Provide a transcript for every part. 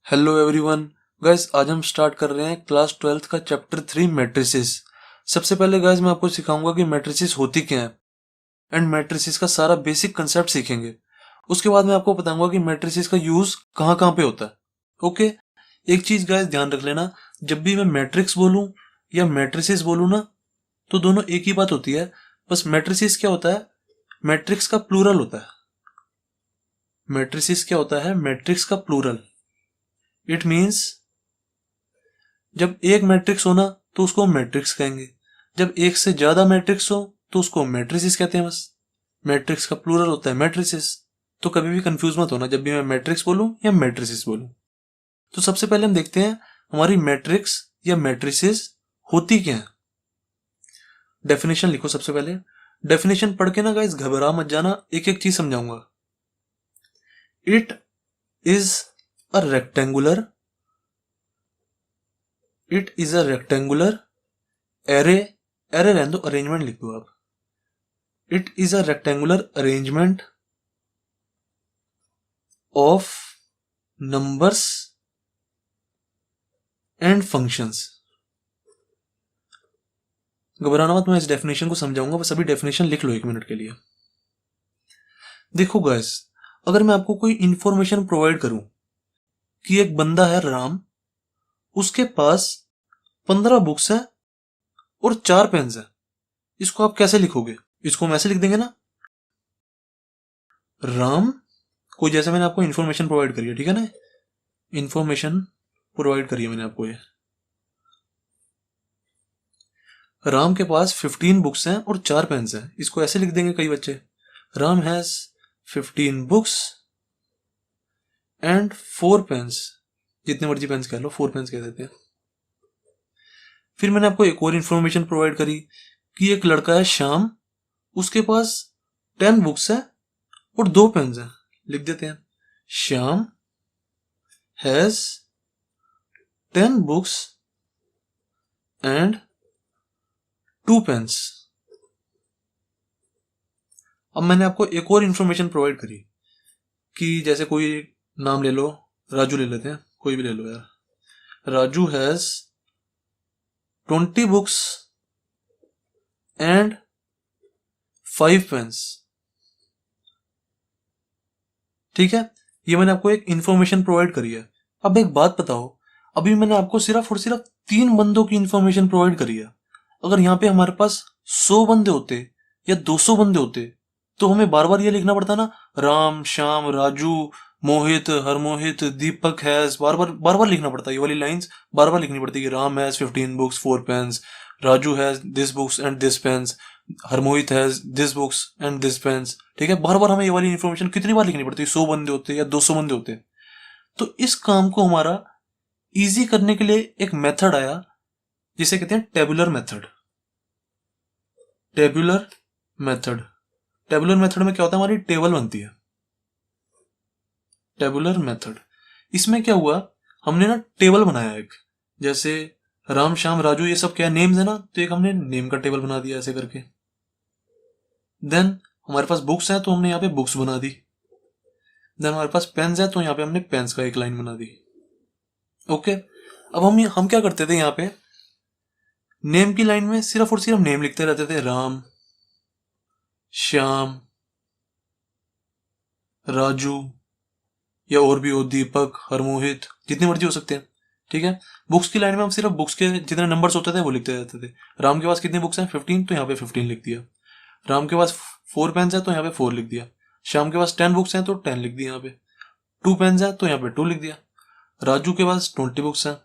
Hello everyone guys, आज हम start कर रहे हैं क्लास 12th का चैप्टर 3 मैट्रिसेस। सबसे पहले गाइस मैं आपको सिखाऊंगा कि मैट्रिसेस होती क्या है एंड मैट्रिसेस का सारा बेसिक कंसेप्ट सीखेंगे। उसके बाद मैं आपको बताऊंगा कि मैट्रिसेस का यूज कहाँ कहाँ पे होता है। ओके, एक चीज गाइस ध्यान रख लेना, जब भी मैं मैट्रिक्स बोलूं या मैट्रिसेस बोलूं ना, तो दोनों एक ही बात होती है। बस मैट्रिसेस क्या होता है, मैट्रिक्स का प्लूरल होता है। मैट्रिसेस क्या होता है, मैट्रिक्स का प्लूरल। इट मीन्स जब एक मैट्रिक्स हो ना तो उसको हम मैट्रिक्स कहेंगे, जब एक से ज्यादा मैट्रिक्स हो तो उसको मैट्रिसेस कहते हैं। बस मैट्रिक्स का प्लूरल होता है मैट्रिसेस। तो कभी भी कंफ्यूज मत होना जब भी मैं मैट्रिक्स बोलूं या मैट्रिसेस बोलूं। तो सबसे पहले हम देखते हैं हमारी मैट्रिक्स या मैट्रिसेस होती क्या है। डेफिनेशन लिखो सबसे पहले। डेफिनेशन पढ़ के ना गाइस घबरा मत जाना, एक एक चीज समझाऊंगा। It is a rectangular it is a rectangular array array रहने दो, अरेंजमेंट लिख दो आप। It is a rectangular arrangement of numbers and functions. घबराना मत, मैं इस डेफिनेशन को समझाऊंगा, बस अभी डेफिनेशन लिख लो 1 मिनट के लिए। देखो गाइस, अगर मैं आपको कोई इंफॉर्मेशन प्रोवाइड करूं कि एक बंदा है राम, उसके पास 15 बुक्स है और 4 पेन्स है, इसको आप कैसे लिखोगे? इसको हम ऐसे लिख देंगे ना, राम, कोई जैसे मैंने आपको इन्फॉर्मेशन प्रोवाइड करी है, ठीक है ना, इन्फॉर्मेशन प्रोवाइड करी है मैंने आपको ये। राम के पास 15 बुक्स हैं और 4 पेन्स हैं, इसको ऐसे लिख देंगे कई बच्चे, Ram has 15 books and 4 pens. जितने मर्जी पेन्स कह लो, 4 पेन्स कह देते हैं। फिर मैंने आपको एक और इन्फॉर्मेशन प्रोवाइड करी कि एक लड़का है श्याम, उसके पास 10 बुक्स है और 2 पेन्स हैं, लिख देते हैं, Shyam has 10 books and 2 pens. अब मैंने आपको एक और इन्फॉर्मेशन प्रोवाइड करी कि जैसे कोई नाम ले लो, राजू ले लेते हैं, कोई भी ले लो यार, Raju has 20 books and 5 pens. ठीक है, ये मैंने आपको एक इन्फॉर्मेशन प्रोवाइड करी है। अब एक बात बताओ, अभी मैंने आपको सिर्फ और सिर्फ 3 बंदों की इन्फॉर्मेशन प्रोवाइड करी है। अगर यहाँ पे हमारे पास 100 बंदे होते या 200 बंदे होते तो हमें बार बार ये लिखना पड़ता ना, राम, श्याम, राजू, मोहित, हरमोहित, दीपक हैज, बार बार लिखना पड़ता है। ये वाली लाइंस बार बार लिखनी पड़ती है कि Ram has 15 books 4 pens, Raju has this books and this pens, Harmohit has this books and this pens. ठीक है, बार बार हमें ये वाली इन्फॉर्मेशन कितनी बार लिखनी पड़ती है? 100 बंदे होते या 200 बंदे होते। तो इस काम को हमारा इजी करने के लिए एक मेथड आया जिसे कहते हैं tabular method. Tabular method tabular method में क्या होता है, हमारी टेबल बनती है। टेबुलर मेथड, इसमें क्या हुआ, हमने ना टेबल बनाया एक, जैसे राम, श्याम, राजू, ये सब क्या नेम्स है ना, तो एक हमने नेम का टेबल बना दिया ऐसे करके। देन हमारे पास बुक्स हैं तो हमने यहाँ पे बुक्स बना दी। देन हमारे पास पेन्स है तो यहाँ पे हमने पेन्स का एक लाइन बना दी। ओके, अब हम क्या करते थे, यहाँ पे नेम की लाइन में सिर्फ और सिर्फ नेम लिखते रहते थे, राम, श्याम, राजू, या और भी हो, दीपक, हरमोहित, जितने मर्जी हो सकते हैं। ठीक है, बुक्स की लाइन में हम सिर्फ बुक्स के जितने नंबर्स होते थे वो लिखते रहते थे। राम के पास कितनी बुक्स हैं, 15, तो यहाँ पे 15 लिख दिया। राम के पास 4 पेन्स है तो यहाँ पे 4 लिख दिया। श्याम के पास 10 बुक्स हैं तो 10 लिख दिया। यहाँ पे 2 पेन्स है तो यहाँ पे 2 लिख दिया। राजू के पास 20 बुक्स हैं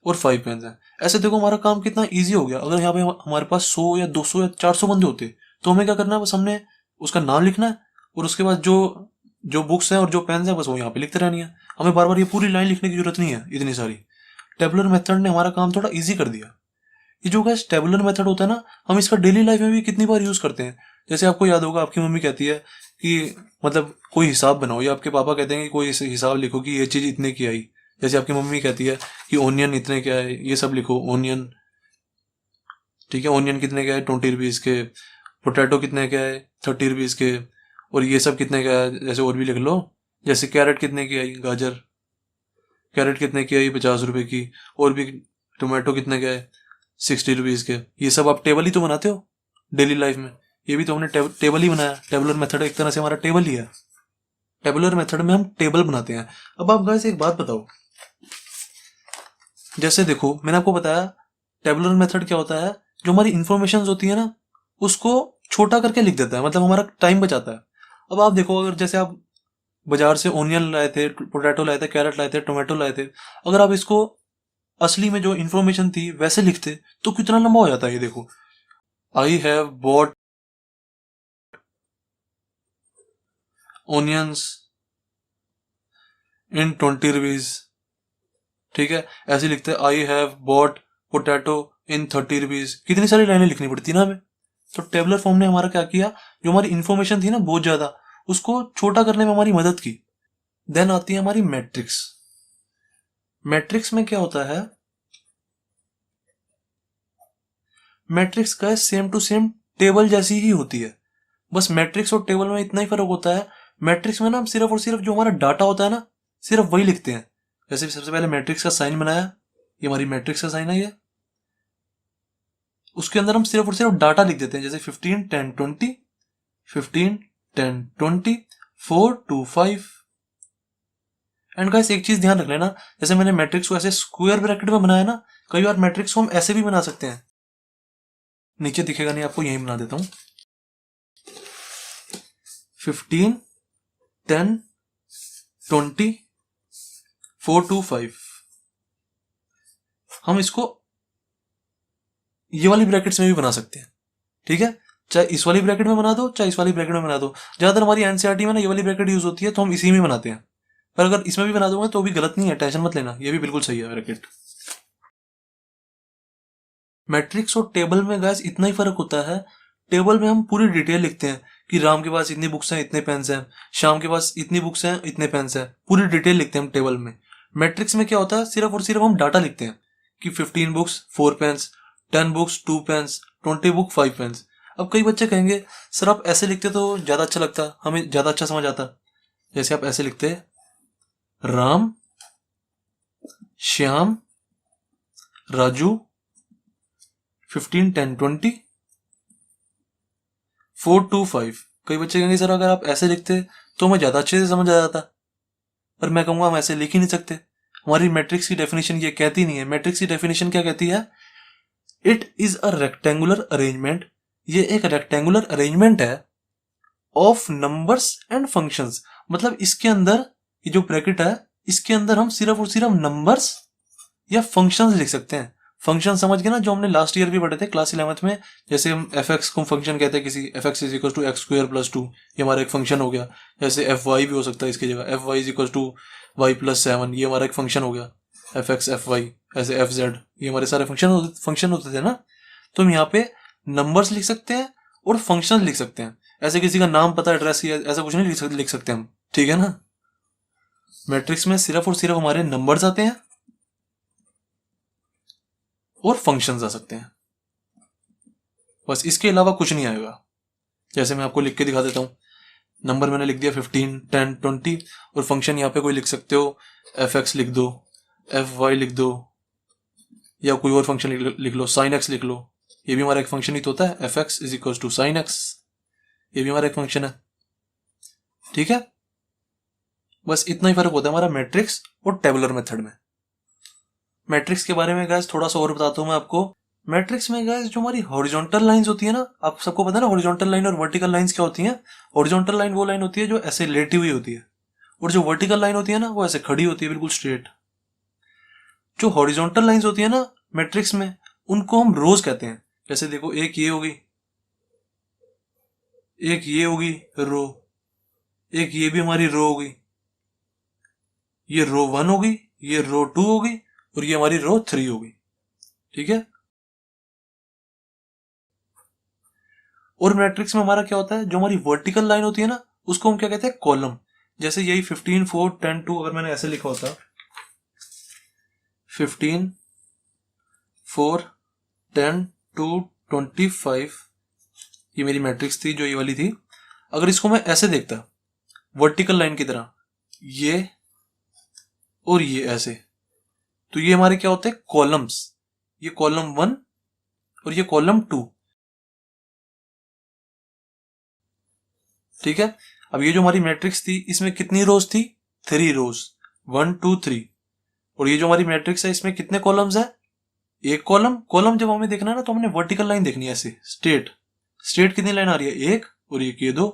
और 5 पेन्स हैं। ऐसे देखो हमारा काम कितना ईजी हो गया। अगर यहाँ पे हमारे पास 100 या 200 या 400 बंदे होते तो हमें क्या करना है, बस हमने उसका नाम लिखना है और उसके बाद जो जो बुक्स हैं और जो पेन्स हैं बस वो यहाँ पे लिखते रहनी है। हमें बार बार ये पूरी लाइन लिखने की जरूरत नहीं है इतनी सारी। टेबुलर मेथड ने हमारा काम थोड़ा इजी कर दिया। ये जो गैस टेबुलर मेथड होता है ना, हम इसका डेली लाइफ में भी कितनी बार यूज करते हैं। जैसे आपको याद होगा, आपकी मम्मी कहती है कि मतलब कोई हिसाब बनाओ, या आपके पापा कहते हैं कि कोई हिसाब लिखो कि ये चीज इतने की आई। जैसे आपकी मम्मी कहती है कि ओनियन इतने का है, ये सब लिखो, ओनियन। ठीक है, ओनियन कितने का है, 20 रुपीज के। पोटैटो कितने का है, 30 रुपीज के। और ये सब कितने का है, जैसे और भी लिख लो, जैसे कैरेट कितने की आई, गाजर। कैरेट कितने की है, ये 50 रुपए की, और भी टोमेटो कितने का है, 60 रुपीज़ के। ये सब आप टेबल ही तो बनाते हो डेली लाइफ में, ये भी तो हमने टेबल ही बनाया। टेबुलर मेथड एक तरह से हमारा टेबल ही है। टेबुलर मेथड में हम टेबल बनाते हैं। अब आप गाइस एक बात बताओ, जैसे देखो मैंने आपको बताया टेबुलर मेथड क्या होता है, जो हमारी इंफॉर्मेशन होती है ना उसको छोटा करके लिख देता है, मतलब हमारा टाइम बचाता है। अब आप देखो, अगर जैसे आप बाजार से ओनियन लाए थे, पोटैटो लाए थे, कैरेट लाए थे, टोमेटो लाए थे, अगर आप इसको असली में जो इन्फॉर्मेशन थी वैसे लिखते तो कितना लंबा हो जाता है। ये देखो, I have bought onions in 20 rupees, ठीक है, ऐसे लिखते हैं I have bought potato in 30 rupees. कितनी सारी लाइनें लिखनी पड़ती ना हमें। तो टेबलर फॉर्म ने हमारा क्या किया, जो हमारी इंफॉर्मेशन थी ना बहुत ज्यादा, उसको छोटा करने में हमारी मदद की। देन आती है हमारी मैट्रिक्स। मैट्रिक्स में क्या होता है, मैट्रिक्स का सेम टू सेम टेबल जैसी ही होती है, बस मैट्रिक्स और टेबल में इतना ही फर्क होता है। मैट्रिक्स में ना हम सिर्फ और सिर्फ जो हमारा डाटा होता है ना सिर्फ वही लिखते हैं। जैसे सबसे पहले मैट्रिक्स का साइन बनाया, ये हमारी मैट्रिक्स का साइन है, ये उसके अंदर हम सिर्फ और सिर्फ डाटा लिख देते हैं, जैसे 15 10 20, 15 10 20, 4 2 5। एंड गाइस एक चीज ध्यान रख लेना, जैसे मैंने मैट्रिक्स को ऐसे स्क्वायर ब्रैकेट में बनाया ना, कई बार मैट्रिक्स को हम ऐसे भी बना सकते हैं। नीचे दिखेगा नहीं आपको, यही बना देता हूं, 15 10 20 4 2 5। हम इसको ये वाली ब्रैकेट्स में भी बना सकते हैं, ठीक है, चाहे इस वाली ब्रैकेट में बना दो चाहे इस वाली ब्रैकेट में बना दो। ज्यादातर हमारी एनसीईआरटी में ना ये वाली ब्रैकेट यूज होती है तो हम इसी में बनाते हैं, पर अगर इसमें भी बना दूंगा तो भी गलत नहीं है, टेंशन मत लेना, ये भी बिल्कुल सही है ब्रैकेट। मैट्रिक्स और टेबल में गैस इतना ही फर्क होता है, टेबल में हम पूरी डिटेल लिखते हैं कि राम के पास इतनी बुक्स हैं, इतने पेन्स हैं, श्याम के पास इतनी बुक्स हैं, इतने पेन्स हैं, पूरी डिटेल लिखते हैं हम टेबल में। मैट्रिक्स में क्या होता है, सिर्फ और सिर्फ हम डाटा लिखते हैं कि 15 books 4 pens, 10 books 2 pens, 20 book 5 pens. अब कई बच्चे कहेंगे सर आप ऐसे लिखते तो ज्यादा अच्छा लगता, हमें ज्यादा अच्छा समझ आता। जैसे आप ऐसे लिखते राम श्याम राजू 15 10 20 4 2 5। कई बच्चे कहेंगे सर अगर आप ऐसे लिखते तो हमें ज्यादा अच्छे से समझ आ जाता, पर मैं कहूंगा हम ऐसे लिख ही नहीं सकते। हमारी मैट्रिक्स की डेफिनेशन ये कहती नहीं है। मैट्रिक्स की डेफिनेशन क्या कहती है, it is a rectangular arrangement, ये एक रेक्टेंगुलर अरेंजमेंट है ऑफ नंबर्स एंड फंक्शंस। मतलब इसके अंदर ये जो ब्रैकेट है इसके अंदर हम सिर्फ और सिर्फ नंबर्स या फंक्शंस लिख सकते हैं। फंक्शन समझ गए ना, जो हमने लास्ट ईयर भी पढ़े थे क्लास 11th में। जैसे हम एफ एक्स को फंक्शन कहते हैं, किसी f x is equal to x square plus 2, ये हमारा एक फंक्शन हो गया। जैसे एफ वाई भी हो सकता है इसकी जगह, f y is equal to y plus 7, ये हमारा एक फंक्शन हो गया। एफ एक्स एफ वाई, ऐसे एफ जेड, ये हमारे सारे फंक्शन होते थे ना। तो हम यहाँ पे नंबर्स लिख सकते हैं और फंक्शन लिख सकते हैं। ऐसे किसी का नाम पता एड्रेस या ऐसा कुछ नहीं लिख सकते हम, ठीक है ना। मैट्रिक्स में सिर्फ और सिर्फ हमारे नंबर्स आते हैं और फंक्शंस आ सकते हैं, बस इसके अलावा कुछ नहीं आएगा। जैसे मैं आपको लिख के दिखा देता हूँ, नंबर मैंने लिख दिया 15 10 20, और फंक्शन यहाँ पे कोई लिख सकते हो, एफ एक्स लिख दो, एफ वाई लिख दो, या कोई और फंक्शन लिख लो, साइन एक्स लिख लो, ये भी हमारा एक फंक्शन ही तो होता है, f x is equal to sine x, ये भी हमारा एक फंक्शन है, ठीक है। बस इतना ही फर्क होता है हमारा मैट्रिक्स और टेबुलर मेथड में। मैट्रिक्स के बारे में गाइस थोड़ा सा और बताता हूँ मैं आपको। मैट्रिक्स में गाइस जो हमारी हॉरिजॉन्टल लाइंस होती है ना, आप सबको पता है ना हॉरिजॉन्टल लाइन और वर्टिकल लाइंस क्या होती हैं। हॉरिजॉन्टल लाइन वो लाइन होती है जो ऐसे लेटी हुई होती है, और जो वर्टिकल लाइन होती है ना वो ऐसे खड़ी होती है बिल्कुल स्ट्रेट। जो हॉरिजॉन्टल लाइंस होती है ना मैट्रिक्स में, उनको हम रोज कहते हैं। जैसे देखो, एक ये होगी, एक ये होगी रो, एक ये भी हमारी रो होगी, ये रो 1 होगी, ये रो 2 होगी, और ये हमारी रो 3 होगी, ठीक है। और मैट्रिक्स में हमारा क्या होता है, जो हमारी वर्टिकल लाइन होती है ना उसको हम क्या कहते हैं, कॉलम। जैसे यही 15 4 10 2 अगर मैंने ऐसे लिखा होता, 15 4 10 2 25, ये मेरी मैट्रिक्स थी जो ये वाली थी। अगर इसको मैं ऐसे देखता वर्टिकल लाइन की तरह, ये और ये ऐसे, तो ये हमारे क्या होते हैं, कॉलम्स। ये कॉलम 1 और ये कॉलम 2, ठीक है। अब ये जो हमारी मैट्रिक्स थी इसमें कितनी रोज थी, 3 रोज, 1 2 3। और ये जो हमारी मैट्रिक्स है इसमें कितने कॉलम्स है, एक कॉलम। कॉलम जब हमें देखना है ना तो हमने वर्टिकल लाइन देखनी है ऐसे स्ट्रेट। स्ट्रेट कितनी लाइन आ रही है, एक और ये 2।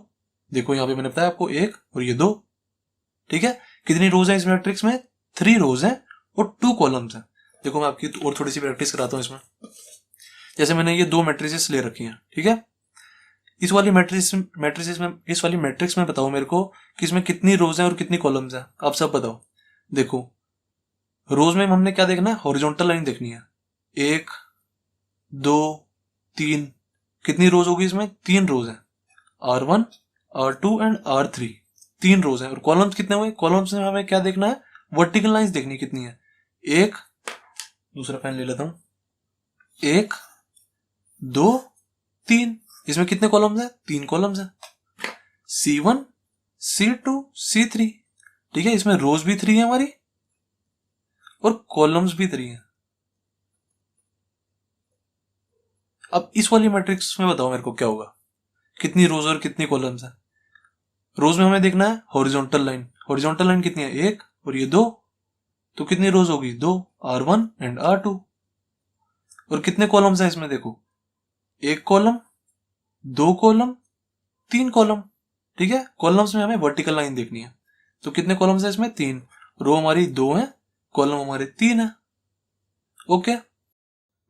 देखो यहाँ पे मैंने बताया आपको, एक और ये 2, ठीक है। कितनी रोज है इस मैट्रिक्स में, 3 रोज है और 2 कॉलम्स है। देखो मैं आपकी और थोड़ी सी प्रैक्टिस कराता हूँ इसमें। जैसे मैंने ये 2 मैट्रिसेस ले रखी हैं, ठीक है। इस वाली मैट्रिक्स में बताओ मेरे को कि इसमें कितनी रोज हैं और कितनी कॉलम्स हैं, आप सब बताओ। देखो रोज में हमने क्या देखना है, हॉरिजॉन्टल लाइन देखनी है, 1 2 3। कितनी रोज होगी इसमें, 3 रोज है, R1 R2 एंड R3, 3 रोज है। और कॉलम्स कितने हुए, कॉलम्स में हमें क्या देखना है, वर्टिकल लाइंस देखनी कितनी है, एक, दूसरा पेन ले लेता हूं, 1 2 3। इसमें कितने कॉलम्स है, 3 कॉलम्स है, C1 C2 C3, ठीक है। इसमें रोज भी 3 है हमारी और कॉलम्स भी 3 है। अब इस वाली मैट्रिक्स में बताओ मेरे को क्या होगा, कितनी रोज और कितनी कॉलम्स है। रोज में हमें देखना है हॉरिजॉन्टल लाइन, हॉरिजॉन्टल लाइन कितनी है, 1 और ये 2, तो कितनी रोज होगी, 2, R1 एंड R2। और कितने कॉलम्स है इसमें, देखो 1 कॉलम, 2 कॉलम, 3 कॉलम, ठीक है। कॉलम्स में हमें वर्टिकल लाइन देखनी है, तो कितने कॉलम्स है इसमें, 3। रो हमारी 2 है, कॉलम हमारे 3 है। ओके,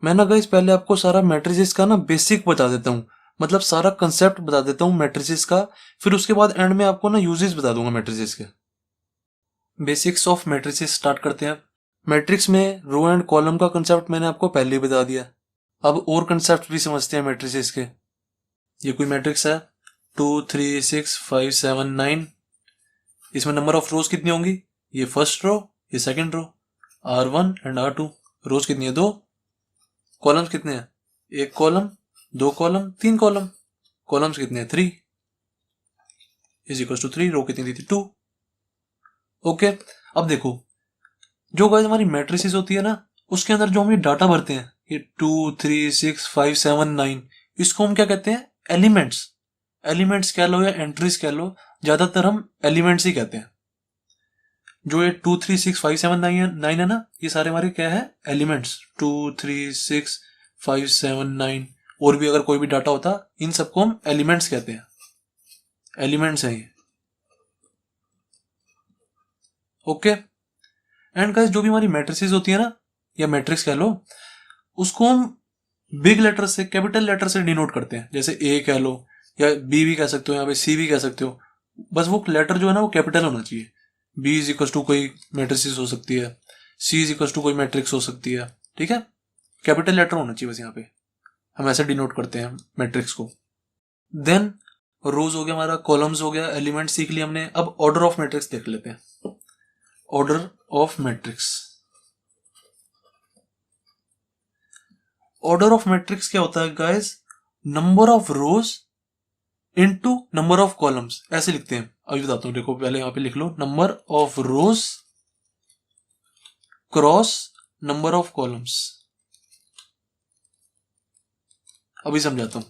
मैं ना गाइस पहले आपको सारा मैट्रिसेस का ना बेसिक बता देता हूँ, मतलब सारा कंसेप्ट बता देता हूँ मैट्रिसेस का। फिर उसके बाद एंड में आपको ना यूजेस बता दूंगा मैट्रिसेस के। बेसिक्स ऑफ मैट्रिसेस स्टार्ट करते हैं। मैट्रिक्स में रो एंड कॉलम का कंसेप्ट मैंने आपको पहले ही बता दिया। अब और कंसेप्ट भी समझते हैं मैट्रिसेस के। ये कोई मैट्रिक्स है 2 3 6 5 7 9। इसमें नंबर ऑफ रोज कितनी होंगी, ये फर्स्ट रो, ये second row, R1 and R2। रोज कितनी है, 2। कॉलम्स कितने हैं, 1 कॉलम, 2 कॉलम, 3 कॉलम। कॉलम्स कितने हैं, 3 इज इक्वल टू 3। रो कितनी दी थी, 2। ओके, अब देखो जो गाइस हमारी मैट्रिसेस होती है ना, उसके अंदर जो हम ये डाटा भरते हैं, ये 2 3 6 5 7 9, इसको हम क्या कहते हैं, एलिमेंट्स। एलिमेंट्स कह लो या एंट्रीज कह लो, ज्यादातर हम एलिमेंट्स ही कहते हैं। जो ये 2 3 6 5 7 9 है ना, ये सारे हमारे क्या है, एलिमेंट्स। 2 3 6 5 7 9, और भी अगर कोई भी डाटा होता, इन सबको हम एलिमेंट्स कहते हैं, एलिमेंट्स हैं ये। ओके, एंड गाइस जो भी हमारी मैट्रिसेस होती है ना, या मैट्रिक्स कह लो, उसको हम बिग लेटर से, कैपिटल लेटर से डिनोट करते हैं। जैसे ए कह लो, या बी भी कह सकते हो, यहाँ पे सी भी कह सकते हो। बस वो लेटर जो है ना वो कैपिटल होना चाहिए। बी इज इक्वल टू कोई मैट्रिसेस हो सकती है, सी इज इक्वल टू कोई मैट्रिक्स हो सकती है, ठीक है। कैपिटल लेटर होना चाहिए बस यहाँ पे, हम ऐसे डिनोट करते हैं मैट्रिक्स को। देन रोज हो गया हमारा, कॉलम्स हो गया, एलिमेंट सीख लिया हमने। अब ऑर्डर ऑफ मैट्रिक्स देख लेते हैं। Order of matrix, order of matrix क्या होता है guys, number of rose into number of columns, ऐसे लिखते हैं। अभी बताता हूं, देखो पहले यहां पे लिख लो, number of rows cross number of columns. अभी समझाता हूं।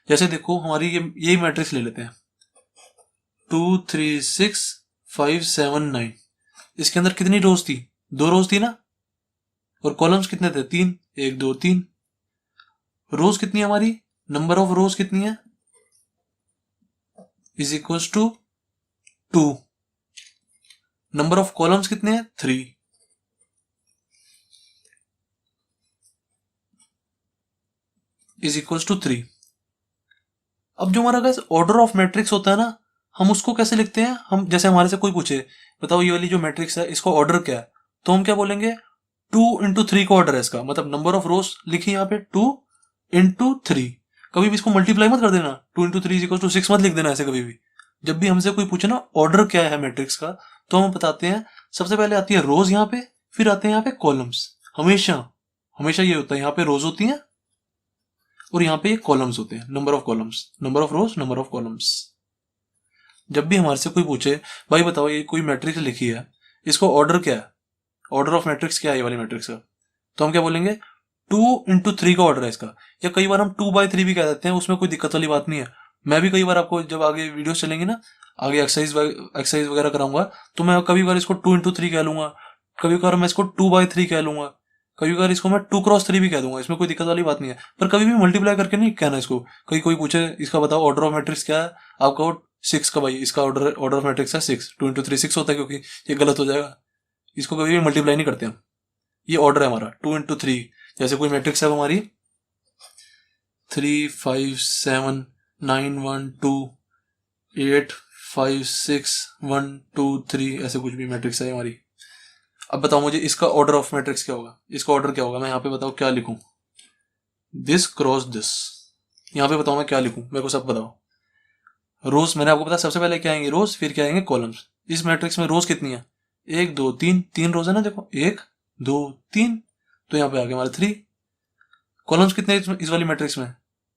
जैसे देखो हमारी यही मैट्रिक्स ले लेते हैं, 2 3 6 5 7 9। इसके अंदर कितनी रोज थी, 2 रोज थी ना, और कॉलम्स कितने थे, 3, 1 2 3। रोज कितनी है हमारी, नंबर ऑफ रोज कितनी है, is equal to 2। Number of columns कितने हैं, 3 इज इक्वल टू 3। अब जो हमारा गाइस ऑर्डर ऑफ मैट्रिक्स होता है ना, हम उसको कैसे लिखते हैं, हम जैसे हमारे से कोई पूछे बताओ ये वाली जो मैट्रिक्स है इसको ऑर्डर क्या है, तो हम क्या बोलेंगे, 2 इंटू 3 का ऑर्डर है इसका। मतलब नंबर ऑफ रोज लिखी यहाँ पे 2 इंटू 3। कभी भी इसको मल्टीप्लाई मत कर देना, 2 इंटू 3 इक्वल टू 6 मत लिख देना ऐसे कभी भी। जब भी हमसे कोई पूछे ना ऑर्डर क्या है मैट्रिक्स का, तो हम बताते हैं सबसे पहले आती है रोज यहाँ पे, फिर आते हैं यहाँ पे कॉलम्स। हमेशा हमेशा ये होता है, यहाँ पे रोज होती हैं और यहाँ पे ये कॉलम्स होते हैं, number of columns, number of rows, number of columns. जब भी हमारे से कोई पूछे भाई बताओ ये कोई मैट्रिक्स लिखी है, इसको ऑर्डर क्या है, ऑर्डर ऑफ मैट्रिक्स क्या है ये वाली मैट्रिक्स का, तो हम क्या बोलेंगे 2 into 3 का ऑर्डर है इसका, या कई बार हम 2/3 भी कह देते हैं, उसमें कोई दिक्कत वाली बात नहीं है। मैं भी कई बार आपको जब आगे वीडियो चलेंगे ना, आगे एक्सरसाइज वगैरह कराऊंगा, तो मैं कभी बार इसको 2 into 3 कह लूंगा, कभी बार मैं इसको 2/3 कह लूंगा, कभी बार इसको मैं 2x3 भी कह दूंगा, इसमें कोई दिक्कत वाली बात नहीं है। पर कभी भी मल्टीप्लाई करके नहीं कहना इसको। कहीं कोई पूछे इसका बताओ ऑर्डर ऑफ मैट्रिक्स क्या है, आप कहो 6 का, भाई इसका ऑर्डर ऑफ मैट्रिक्स है 6, 2 into 3 6 होता है, क्योंकि ये गलत हो जाएगा। इसको कभी भी मल्टीप्लाई नहीं करते हम, ये ऑर्डर है हमारा 2 into 3। जैसे कोई मैट्रिक्स है हमारी 3 5 7 9 1 2 8 5 6 1 2 3, ऐसे कुछ भी मैट्रिक्स है हमारी। अब बताओ मुझे इसका ऑर्डर ऑफ मैट्रिक्स क्या होगा, इसका ऑर्डर क्या होगा, मैं यहाँ पे बताओ क्या लिखूं, दिस क्रॉस दिस, यहाँ पे बताओ मैं क्या लिखूं, मेरे को सब बताओ। रोज मैंने आपको बताया सबसे पहले क्या आएंगे रोज, फिर क्या आएंगे कॉलम्स। इस मैट्रिक्स में रोज कितनी है, 1 2 3, 3 रोज है ना, देखो 1 2 3, तो यहाँ पे आ गए हमारे 3। कॉलम्स कितने इस वाली मैट्रिक्स में,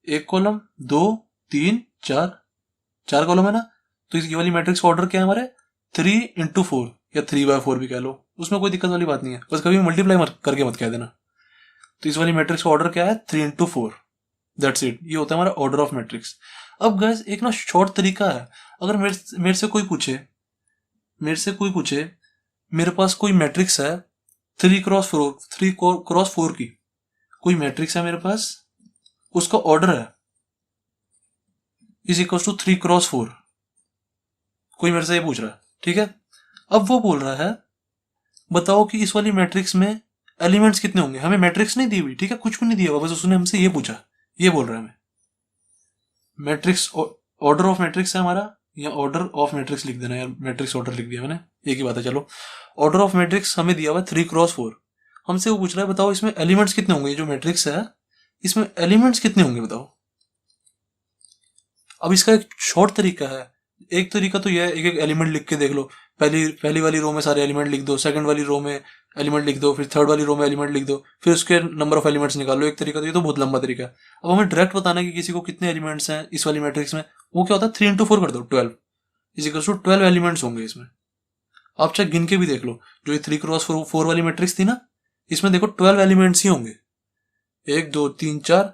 1 कॉलम 2 3 4, 4 कॉलम है ना। तो ये वाली मैट्रिक्स का ऑर्डर क्या है हमारे 3 into 4 या 3/4 भी कह लो, उसमें कोई दिक्कत वाली बात नहीं है, बस कभी मल्टीप्लाई मत करके मत कह देना। तो इस वाली मैट्रिक्स का ऑर्डर क्या है 3 into 4, दैट्स इट, ये होता है हमारा ऑर्डर ऑफ मैट्रिक्स। अब गाइस एक ना शॉर्ट तरीका है, अगर मेरे से कोई पूछे मेरे पास कोई मैट्रिक्स है 3x4 की, कोई मैट्रिक्स है मेरे पास, उसका ऑर्डर है = 3x4, कोई मेरे से ये पूछ रहा है, ठीक है। अब वो बोल रहा है बताओ कि इस वाली मैट्रिक्स में एलिमेंट्स कितने होंगे, हमें मैट्रिक्स नहीं दी हुई, ठीक है, कुछ भी नहीं दिया हुआ, बस उसने हमसे ये पूछा, ये बोल रहा है हमें मैट्रिक्स ऑर्डर ऑफ मैट्रिक्स है हमारा, या ऑर्डर ऑफ मैट्रिक्स लिख देना यार, मैट्रिक्स ऑर्डर लिख दिया मैंने, एक ही बात है। चलो ऑर्डर ऑफ मैट्रिक्स हमें दिया हुआ है 3x4, हमसे वो पूछ रहा है बताओ इसमें एलिमेंट्स कितने होंगे, जो मैट्रिक्स है इसमें एलिमेंट्स कितने होंगे बताओ। अब इसका एक शॉर्ट तरीका है, एक तरीका तो यह है एक एक एलिमेंट लिख के देख लो, पहली वाली रो में सारे एलिमेंट लिख दो, सेकंड वाली रो में एलिमेंट लिख दो, फिर थर्ड वाली रो में एलिमेंट लिख दो, फिर उसके नंबर ऑफ एलिमेंट्स निकालो, एक तरीका। तो ये तो बहुत लंबा तरीका है। अब हमें डायरेक्ट बताना है कि किसी को कितने एलिमेंट्स हैं इस वाली मैट्रिक्स में, वो क्या होता है 3 into 4 कर दो, 12 एलिमेंट्स होंगे इसमें। आप चाहे गिन के भी देख लो, जो ये 3x4 वाली मैट्रिक्स थी ना, इसमें देखो 12 एलिमेंट्स ही होंगे, 1 2 3 4,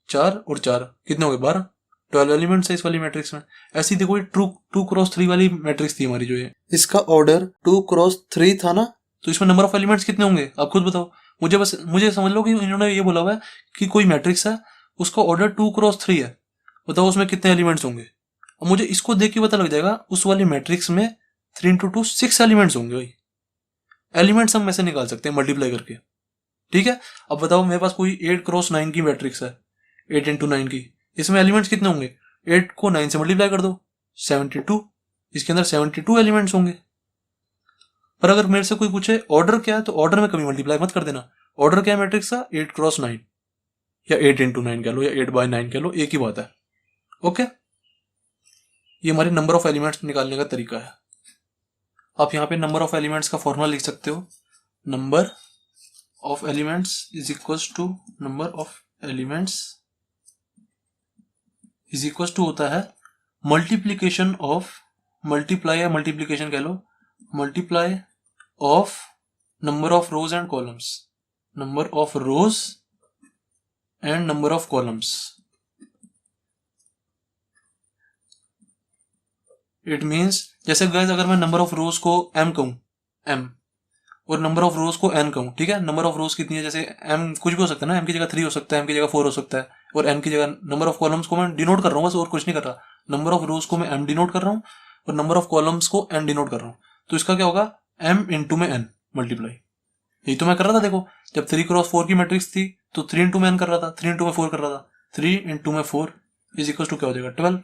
4 और 4 कितने हो गए 12, 12 एलिमेंट्स है इस वाली मैट्रिक्स में। ऐसी देखो ये 2x3 वाली मैट्रिक्स थी हमारी, जो है इसका ऑर्डर 2x3 था ना, तो इसमें नंबर ऑफ एलिमेंट्स कितने होंगे आप खुद बताओ। मुझे समझ लो कि इन्होंने ये बोला हुआ है कि कोई मैट्रिक्स है उसका ऑर्डर 2x3 है, बताओ उसमें कितने एलिमेंट्स होंगे। अब मुझे इसको देख के पता लग जाएगा उस वाली मैट्रिक्स में 3 into 2 6 एलिमेंट्स होंगे भाई। एलिमेंट्स हम ऐसे निकाल सकते हैं मल्टीप्लाई करके, ठीक है। अब बताओ मेरे पास कोई 8x9 की मैट्रिक्स है, 8 into 9 की, इसमें एलिमेंट्स कितने होंगे, 8 को 9 से मल्टीप्लाई कर दो 72, इसके अंदर 72 एलिमेंट्स होंगे। पर अगर मेरे से कोई पूछे ऑर्डर क्या है, तो ऑर्डर में कभी मल्टीप्लाई मत कर देना, ऑर्डर क्या है मैट्रिक्स का 8x9 या 8 into 9 कह लो या 8/9 कह लो, एक ही बात है, ओके। ये हमारे नंबर ऑफ एलिमेंट्स निकालने का तरीका है। आप यहाँ पे नंबर ऑफ एलिमेंट्स का फॉर्मूला लिख सकते हो, number of elements is equals to number of elements is equals to होता है मल्टीप्लीकेशन ऑफ, मल्टीप्लाई या मल्टीप्लीकेशन कह लो, multiply of number of rows and columns, number of rows and number of columns. It means जैसे guys अगर मैं number of रोज को m कहूं, m, और नंबर ऑफ रोज को n कहूं, ठीक है, नंबर ऑफ रोज कितनी है, जैसे m कुछ भी हो सकता है ना, m की जगह 3 हो सकता है, m की जगह 4 हो सकता है, और n की जगह नंबर ऑफ कॉलम्स को मैं डिनोट कर रहा हूँ बस, और कुछ नहीं कर रहा। नंबर ऑफ रोज को मैं m डिनोट कर रहा हूँ और नंबर ऑफ कॉलम्स को n डिनोट कर रहा हूँ, तो इसका क्या होगा m into में n मल्टीप्लाई। यही तो मैं कर रहा था, देखो जब 3x4 की मैट्रिक्स थी तो 3 into में n कर रहा था, 3 into में 4 कर रहा था, 3 into में 4 इज इक्वल टू क्या हो जाएगा 12।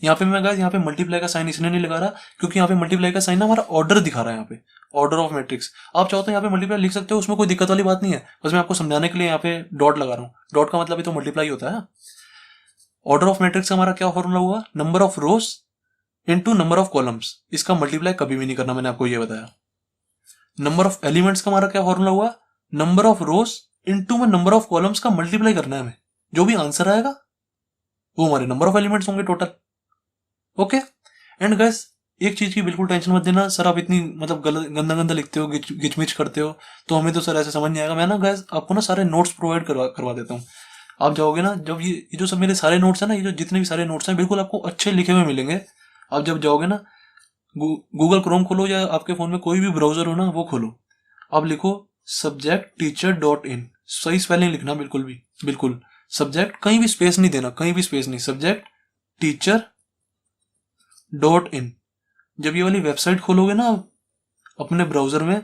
यहाँ पे मैं गाइस यहाँ पे मल्टीप्लाई का साइन इसलिए नहीं लगा रहा क्योंकि यहाँ पे मल्टीप्लाई का साइन ना हमारा ऑर्डर दिखा रहा है, यहाँ पे ऑर्डर ऑफ मैट्रिक्स। आप चाहो तो यहाँ पे मल्टीप्लाई लिख सकते हो, उसमें कोई दिक्कत वाली बात नहीं है, बस मैं आपको समझाने के लिए यहाँ पे डॉट लगा रहा हूँ। डॉट का मतलब ही तो मल्टीप्लाई होता है। ऑर्डर ऑफ मैट्रिक्स का हमारा क्या फॉर्मूला हुआ, number of rose into number of columns, इसका मल्टीप्लाई कभी भी नहीं करना, मैंने आपको ये बताया। नंबर ऑफ एलिमेंट्स का हमारा क्या फॉर्मूला हुआ, नंबर ऑफ रोज इंटू में नंबर ऑफ कॉलम्स का मल्टीप्लाई करना है हमें, जो भी आंसर आएगा वो हमारे नंबर ऑफ एलिमेंट्स होंगे टोटल, ओके। एंड गाइस एक चीज की बिल्कुल टेंशन मत देना सर, आप इतनी मतलब गलत गंदा गंदा लिखते हो, गिचमिच करते हो, तो हमें तो सर ऐसे समझ नहीं आएगा। मैं ना गाइस आपको ना सारे नोट्स प्रोवाइड करवा देता हूँ। आप जाओगे ना, जब ये जो सब मेरे सारे नोट्स हैं ना, ये जो जितने भी सारे नोट्स हैं बिल्कुल आपको अच्छे लिखे हुए मिलेंगे। आप जब जाओगे ना, गूगल क्रोम खोलो या आपके फोन में कोई भी ब्राउजर हो ना वो खोलो, आप लिखो सब्जेक्ट टीचर डॉट इन, सही स्पेलिंग लिखना बिल्कुल भी, बिल्कुल सब्जेक्ट, कहीं भी स्पेस नहीं देना, कहीं भी स्पेस नहीं, सब्जेक्ट टीचर डॉट इन। जब ये वाली वेबसाइट खोलोगे ना अपने ब्राउजर में,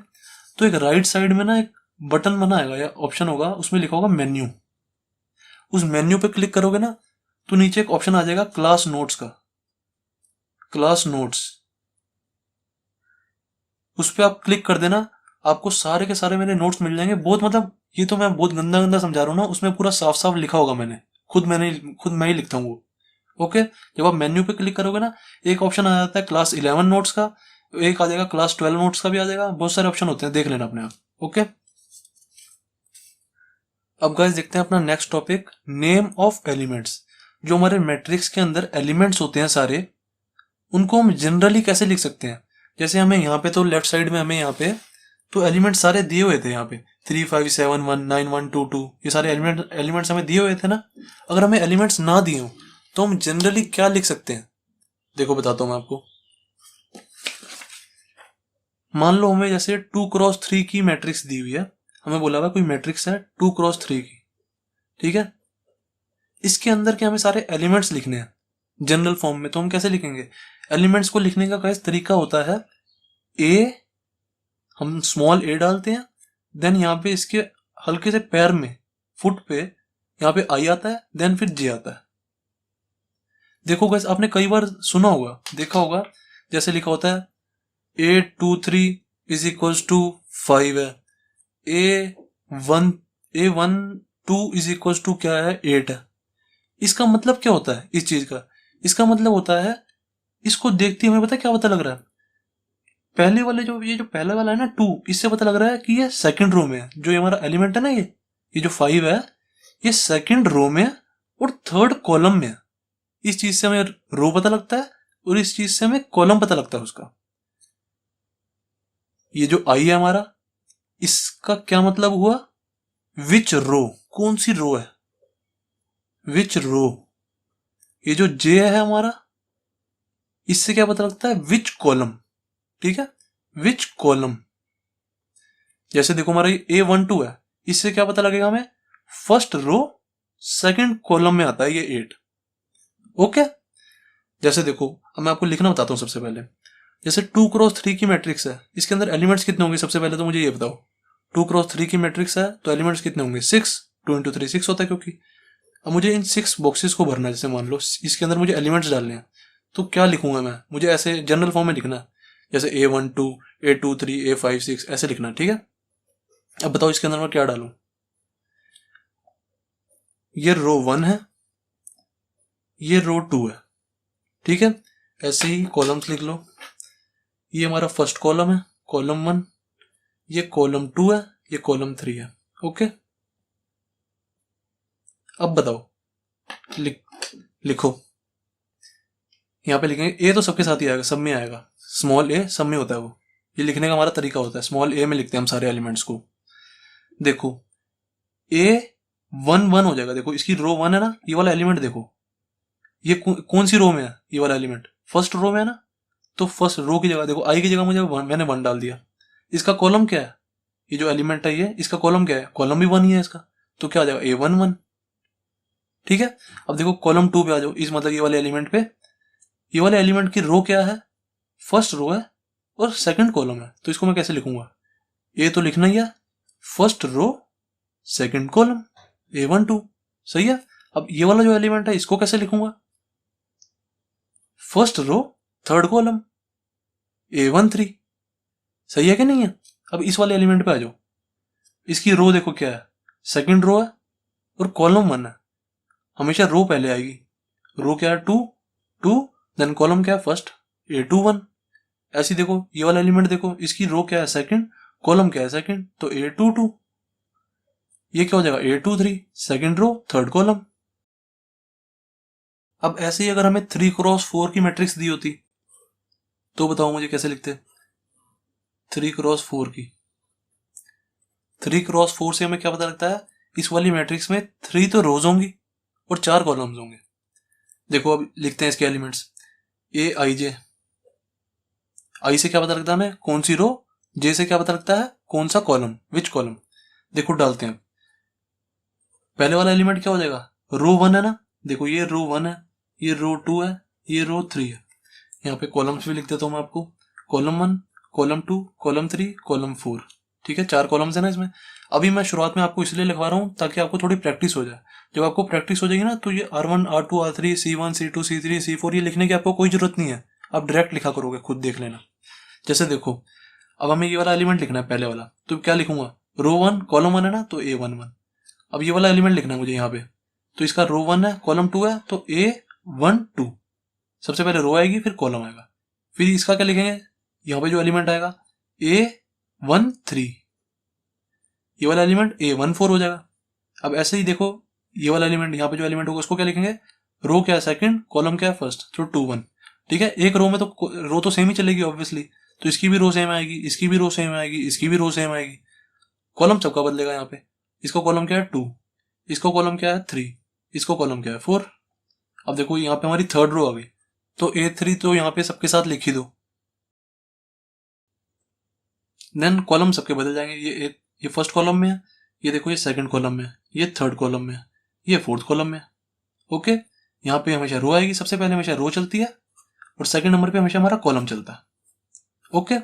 तो एक राइट साइड में ना एक बटन बना आएगा या ऑप्शन होगा, उसमें लिखा होगा मेन्यू। उस मेन्यू पे क्लिक करोगे ना तो नीचे एक ऑप्शन आ जाएगा क्लास नोट्स का, क्लास नोट्स, उस पर आप क्लिक कर देना, आपको सारे के सारे मेरे नोट्स मिल जाएंगे। बहुत मतलब ये तो मैं बहुत गंदा गंदा समझा रहा हूँ ना, उसमें पूरा साफ साफ लिखा होगा मैंने, खुद मैं ही लिखता हूँ वो। ओके, जब आप मेन्यू पे क्लिक करोगे ना, एक ऑप्शन आ जाता है क्लास 11 नोट्स का, एक आ जाएगा क्लास 12 नोट्स का भी आ जाएगा, बहुत सारे ऑप्शन होते हैं, देख लेना अपने आप। ओके, अब गाइस देखते हैं अपना next topic, name of elements. जो हमारे मैट्रिक्स के अंदर एलिमेंट्स होते हैं सारे, उनको हम जनरली कैसे लिख सकते हैं। जैसे हमें यहाँ पे तो लेफ्ट साइड में हमें यहाँ पे तो एलिमेंट सारे दिए हुए थे, यहाँ पे 3 5 7 1 9 1 2 2, ये सारे एलिमेंट्स हमें दिए हुए थे ना। अगर हमें एलिमेंट्स ना दिए हो तो हम जनरली क्या लिख सकते हैं, देखो बताता हूँ मैं आपको। मान लो हमें जैसे 2x3 की मैट्रिक्स दी हुई है, हमें बोला हुआ कोई मैट्रिक्स है 2x3 की, ठीक है। इसके अंदर के हमें सारे एलिमेंट्स लिखने हैं जनरल फॉर्म में, तो हम कैसे लिखेंगे। एलिमेंट्स को लिखने का कैसे तरीका होता है, ए, हम स्मॉल ए डालते हैं, देन यहाँ पे इसके हल्के से पैर में, फुट पे यहाँ पे आई आता है, देन फिर जे आता है। देखो गैस आपने कई बार सुना होगा, देखा होगा, जैसे लिखा होता है 8 2 3 इज इक्वल्स टू 5 है, A1 2 इज इक्वल्स टू क्या है 8 है। इसका मतलब क्या होता है इस चीज का, इसका मतलब होता है, इसको देखते हमें पता है क्या पता लग रहा है, पहले वाले जो ये जो पहला वाला है ना 2, इससे पता लग रहा है कि ये सेकंड रो में है, जो ये हमारा एलिमेंट है ना, ये जो 5 है, ये सेकंड रो में है और थर्ड कॉलम में है। इस चीज से हमें रो पता लगता है और इस चीज से हमें कॉलम पता लगता है उसका। ये जो आई है हमारा, इसका क्या मतलब हुआ, विच रो, कौन सी रो है, विच रो। ये जो जे है हमारा, इससे क्या पता लगता है, विच कॉलम, ठीक है, विच कॉलम। जैसे देखो हमारा ये A12 है, इससे क्या पता लगेगा हमें, फर्स्ट रो सेकंड कॉलम में आता है ये 8। ओके, जैसे देखो अब मैं आपको लिखना बताता हूँ सबसे पहले। जैसे 2x3 की मैट्रिक्स है, इसके अंदर एलिमेंट्स कितने होंगे, सबसे पहले तो मुझे ये बताओ। 2x3 की मैट्रिक्स है तो एलिमेंट्स कितने होंगे, 6, 2 इंटू 3 6 होता है, क्योंकि अब मुझे इन 6 बॉक्सेस को भरना है। जैसे मान लो इसके अंदर मुझे एलिमेंट्स डालने हैं, तो क्या लिखूंगा मैं, मुझे ऐसे जनरल फॉर्म में लिखना है, जैसे A12 A23 A56 ऐसे लिखना है, ठीक है। अब बताओ इसके अंदर मैं क्या डालूं, ये रो 1 है, ये रो 2 है, ठीक है। ऐसे ही कॉलम्स लिख लो, ये हमारा फर्स्ट कॉलम है, कॉलम 1, ये कॉलम 2 है, ये कॉलम 3 है। ओके, अब बताओ लिखो, यहाँ पे लिखेंगे ए तो सबके साथ ही आएगा, सब में आएगा, स्मॉल ए सब में होता है वो, ये लिखने का हमारा तरीका होता है, स्मॉल ए में लिखते हैं हम सारे एलिमेंट्स को। देखो A11 हो जाएगा, देखो इसकी रो 1 है ना, ये वाला एलिमेंट देखो, ये कौन सी रो में है, ये वाला एलिमेंट फर्स्ट रो में है ना, तो फर्स्ट रो की जगह देखो आई की जगह मैंने 1 डाल दिया। इसका कॉलम क्या है, ये जो एलिमेंट है ये, इसका कॉलम क्या है, कॉलम भी 1 ही है इसका, तो क्या आ जाएगा A11, ठीक है। अब देखो कॉलम 2 पे आ जाओ, इस मतलब ये वाले एलिमेंट पे, ये वाले एलिमेंट की रो क्या है, फर्स्ट रो है और सेकंड कॉलम है, तो इसको मैं कैसे लिखूंगा, ये तो लिखना ही है, first row second column A12, सही है। अब ये वाला जो एलिमेंट है इसको कैसे लिखूंगा, first row third column A13, सही है कि नहीं है। अब इस वाले एलिमेंट पे आ जाओ, इसकी रो देखो क्या है, सेकंड रो है और कॉलम 1 है, हमेशा रो पहले आएगी, रो क्या है 2 2, देन कॉलम क्या है फर्स्ट A21। ऐसी देखो ये वाला एलिमेंट देखो, इसकी रो क्या है सेकंड, कॉलम क्या है सेकंड, तो A22, ये क्या हो जाएगा A23, second row third column. अब ऐसे ही अगर हमें 3x4 की मैट्रिक्स दी होती, तो बताओ मुझे कैसे लिखते? 3x4 की 3x4 से हमें क्या पता लगता है? इस वाली मैट्रिक्स में 3 तो रोज होंगी और 4 कॉलम्स होंगे। देखो अब लिखते हैं इसके एलिमेंट्स। ए आई जे, आई से क्या पता लगता है हमें? कौन सी रो। जे से क्या पता लगता है? कौन सा कॉलम, विच कॉलम। देखो डालते हैं। पहले वाला एलिमेंट क्या हो जाएगा? रो 1 है ना। देखो ये रो 1 है, ये रो 2 है, ये रो 3 है। यहाँ पे कॉलम्स भी लिख देता हूँ मैं आपको। Column 1, column 2, column 3, column 4। ठीक है, 4 कॉलम्स है ना इसमें। अभी मैं शुरुआत में आपको इसलिए लिखवा रहा हूँ ताकि आपको थोड़ी प्रैक्टिस हो जाए। जब आपको प्रैक्टिस हो जाएगी ना तो ये R1, R2, R3, C1, C2, C3, C4 ये लिखने की आपको कोई जरूरत नहीं है। आप डायरेक्ट लिखा करोगे, खुद देख लेना। जैसे देखो, अब हमें ये वाला एलिमेंट लिखना है पहले वाला, तो क्या लिखूंगा? रो 1 कॉलम 1 है ना, तो A11। अब ये वाला एलिमेंट लिखना है मुझे यहाँ पे, तो इसका रो 1 है कॉलम 2 है, तो A12। सबसे पहले रो आएगी फिर कॉलम आएगा। फिर इसका क्या लिखेंगे? यहाँ पे जो एलिमेंट आएगा A13, ये वाला एलिमेंट A14 हो जाएगा। अब ऐसे ही देखो, ये वाला एलिमेंट यहाँ पे जो एलिमेंट होगा उसको क्या लिखेंगे? रो क्या है सेकंड, कॉलम क्या है फर्स्ट, तो 2 1। ठीक है, एक रो में तो रो तो सेम ही चलेगी ऑब्वियसली, तो इसकी भी रो सेम आएगी, इसकी भी रो सेम आएगी, इसकी भी रो सेम आएगी। कॉलम सबका बदलेगा यहाँ पे। इसको कॉलम क्या है 2, इसको कॉलम क्या है 3, इसको कॉलम क्या है 4। अब देखो यहाँ पे हमारी थर्ड रो आ गई, तो A3 तो यहाँ पे सबके साथ लिख ही दो। देन कॉलम सबके बदल जाएंगे। ये फर्स्ट कॉलम में है, ये देखो ये सेकंड कॉलम में है, ये थर्ड कॉलम में है, ये फोर्थ कॉलम में है। ओके, यहाँ पे हमेशा रो आएगी, सबसे पहले हमेशा रो चलती है और सेकंड नंबर पे हमेशा हमारा कॉलम चलता है। ओके,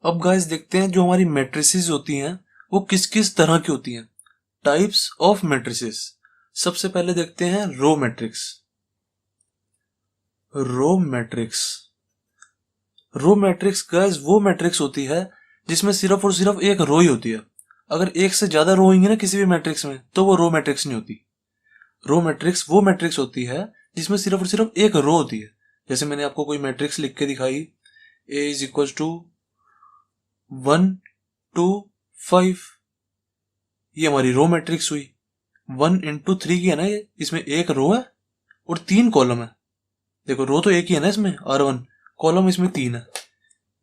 अब गाइस देखते हैं जो हमारी मैट्रिसेस होती हैं वो किस किस तरह की होती हैं। Types of matrices. सबसे पहले देखते हैं row matrix. Row matrix, row matrix guys वो मैट्रिक्स होती है जिसमें सिर्फ और सिर्फ एक रो ही होती है। अगर एक से ज्यादा रो होंगी ना किसी भी मैट्रिक्स में तो वो रो मैट्रिक्स नहीं होती। रो मैट्रिक्स वो मैट्रिक्स होती है जिसमें सिर्फ और सिर्फ एक रो होती है। जैसे मैंने आपको कोई मैट्रिक्स लिख के दिखाई, A इज इक्वल टू 1 2 5, ये हमारी रो मैट्रिक्स हुई। 1 इंटू 3 की है ना ये, इसमें एक रो है और 3 कॉलम है। देखो रो तो एक ही है ना इसमें R1, कॉलम इसमें 3 है।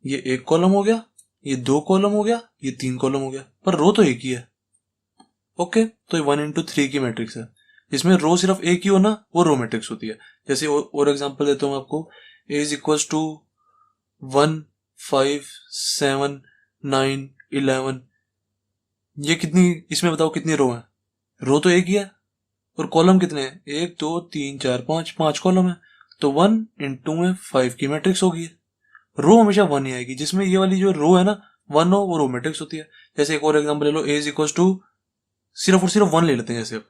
ये एक कॉलम हो गया, ये 2 कॉलम हो गया, ये 3 कॉलम हो गया, पर रो तो एक ही है। ओके, तो ये 1 इंटू 3 की मैट्रिक्स है। जिसमें रो सिर्फ एक ही हो ना वो रो मैट्रिक्स होती है। जैसे और एग्जांपल देता हूं आपको, A इज इक्वल टू 1 5 7 9 11। ये कितनी, इसमें बताओ कितनी रो है? रो तो एक ही है और कॉलम कितने हैं? 1 2 3 4 5, 5 कॉलम है, तो 1 इंटू में 5 की मैट्रिक्स होगी। रो हमेशा 1 ही आएगी। जिसमें ये वाली जो रो है ना 1 हो वो रो मैट्रिक्स होती है। जैसे एक और एग्जांपल ले लो, A इज इक्वल टू सिर्फ और सिर्फ 1 ले लेते हैं जैसे।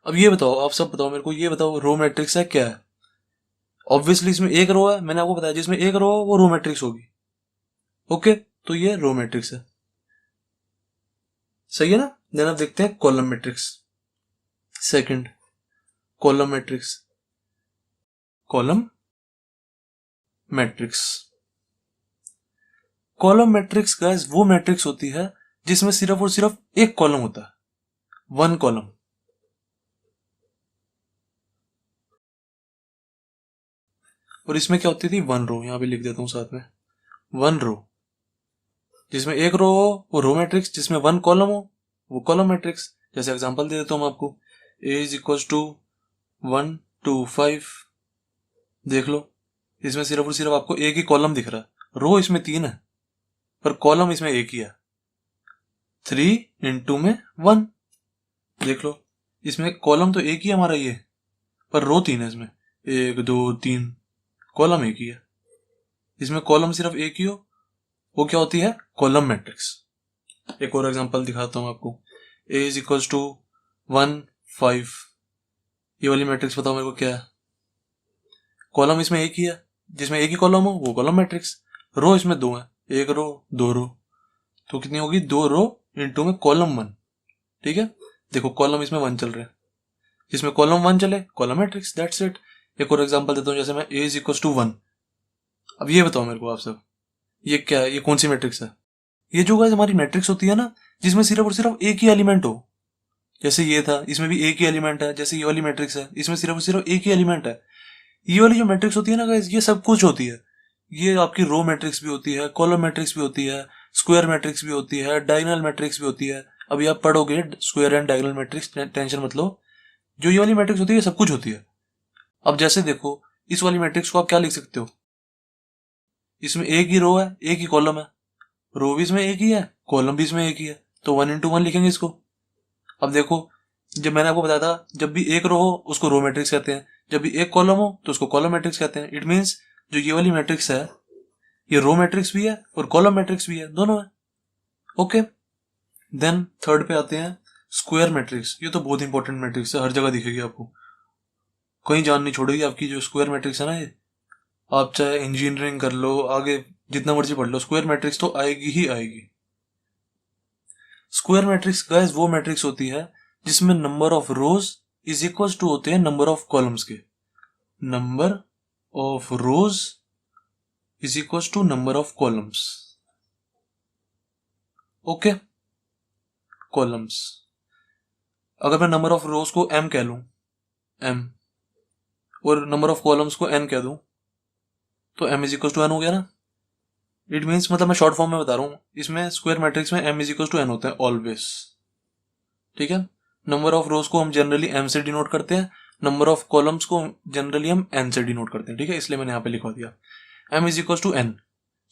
अब ये बताओ, आप सब बताओ मेरे को, ये बताओ रो मैट्रिक्स है क्या है? ऑब्वियसली इसमें एक रो है, मैंने आपको बताया जिसमें एक रो है वो रो मैट्रिक्स होगी। ओके, तो ये रो मैट्रिक्स है। सही है ना। देन आप देखते हैं column matrix. Second, column matrix. Column matrix, column matrix guys वो मैट्रिक्स होती है जिसमें सिर्फ और सिर्फ एक कॉलम होता है, 1 कॉलम। और इसमें क्या होती थी? 1 रो। यहां पे लिख देता हूं साथ में, 1 रो। जिसमें एक रो हो वो रो मैट्रिक्स, जिसमें 1 कॉलम हो वो कॉलम मैट्रिक्स। जैसे एग्जांपल दे देता हूं आपको, A इज इक्वल टू 1 2 5। देख लो, इसमें सिर्फ और सिर्फ आपको एक ही कॉलम दिख रहा है। रो इसमें 3 है पर कॉलम इसमें एक ही है। 3 इंटू में 1। देख लो, इसमें कॉलम तो एक ही है हमारा ये, पर रो 3 है इसमें। 1 2 3, कॉलम एक ही है। इसमें कॉलम सिर्फ एक ही हो वो क्या होती है? Column matrix. एक और एग्जांपल दिखाता हूं आपको, A इज इक्वल टू 1 5। ये वाली मैट्रिक्स बताओ मेरे को क्या है? कॉलम इसमें एक ही है, जिसमें एक ही कॉलम हो वो कॉलम मैट्रिक्स। रो इसमें 2 है, एक रो 2 रो, तो कितनी होगी? 2 रो इंटू में कॉलम 1। ठीक है, देखो कॉलम इसमें 1 चल रहे हैं, जिसमें कॉलम 1 चले कॉलम मैट्रिक्स, दैट्स इट। एक और एग्जांपल देता हूं, जैसे मैं A इज इक्वल टू 1। अब ये बताओ मेरे को आप सब, ये क्या है? ये कौन सी मैट्रिक्स है? ये जो गाइस हमारी मैट्रिक्स होती है ना जिसमें सिर्फ और सिर्फ एक ही एलिमेंट हो। जैसे ये था, इसमें भी एक ही एलिमेंट है। जैसे ये वाली मैट्रिक्स है, इसमें सिर्फ और सिर्फ एक ही एलिमेंट है। ये वाली जो मैट्रिक्स होती है ना गाइस, ये सब कुछ होती है। ये आपकी रो मैट्रिक्स भी होती है, कॉलम मैट्रिक्स भी होती है, स्क्वायर मैट्रिक्स भी होती है, डायगोनल मैट्रिक्स भी होती है। अभी आप पढ़ोगे square and diagonal matrix, tension मत लो। जो ये वाली मैट्रिक्स होती है ये सब कुछ होती है। अब जैसे देखो, इस वाली मैट्रिक्स को आप क्या लिख सकते हो, इसमें एक ही रो है, एक ही कॉलम है, रो भी इसमें एक ही है, कॉलम भी इसमें एक ही है, तो 1 into 1 लिखेंगे इसको। अब देखो, जब मैंने आपको बताया था, जब भी एक रो हो उसको रो मैट्रिक्स कहते हैं, जब भी एक कॉलम हो तो उसको कॉलम मैट्रिक्स कहते हैं। इट मीन्स जो ये वाली मैट्रिक्स है ये रो मैट्रिक्स भी है और कॉलम मैट्रिक्स भी है, दोनों है। ओके, देन थर्ड पे आते हैं स्क्वायर मैट्रिक्स। ये तो बहुत इंपॉर्टेंट मैट्रिक्स है, हर जगह दिखेगी आपको, कहीं जान नहीं छोड़ेगी आपकी। जो स्क्वायर मैट्रिक्स है ना, ये आप चाहे इंजीनियरिंग कर लो, आगे जितना मर्जी पढ़ लो, स्क्वायर मैट्रिक्स तो आएगी ही आएगी। स्क्वायर मैट्रिक्स गाइस वो मैट्रिक्स होती है जिसमें number of rows is equal to होते हैं नंबर ऑफ कॉलम्स के। Number of rows is equal to number of columns. Okay, columns. अगर मैं नंबर ऑफ रोज को m कह लूं, m, और नंबर ऑफ कॉलम्स को n कह दूं, तो m is equal to n हो गया ना। इट मीन्स, मतलब मैं शॉर्ट फॉर्म में बता रहा हूं, इसमें स्क्वायर मैट्रिक्स में m is equal to n होता है ऑलवेज। ठीक है, नंबर ऑफ रोज को हम जनरली m से डिनोट करते हैं, नंबर ऑफ कॉलम्स को जनरली हम n से डिनोट करते हैं। ठीक है, इसलिए मैंने यहाँ पे लिखवा दिया m is equal to n।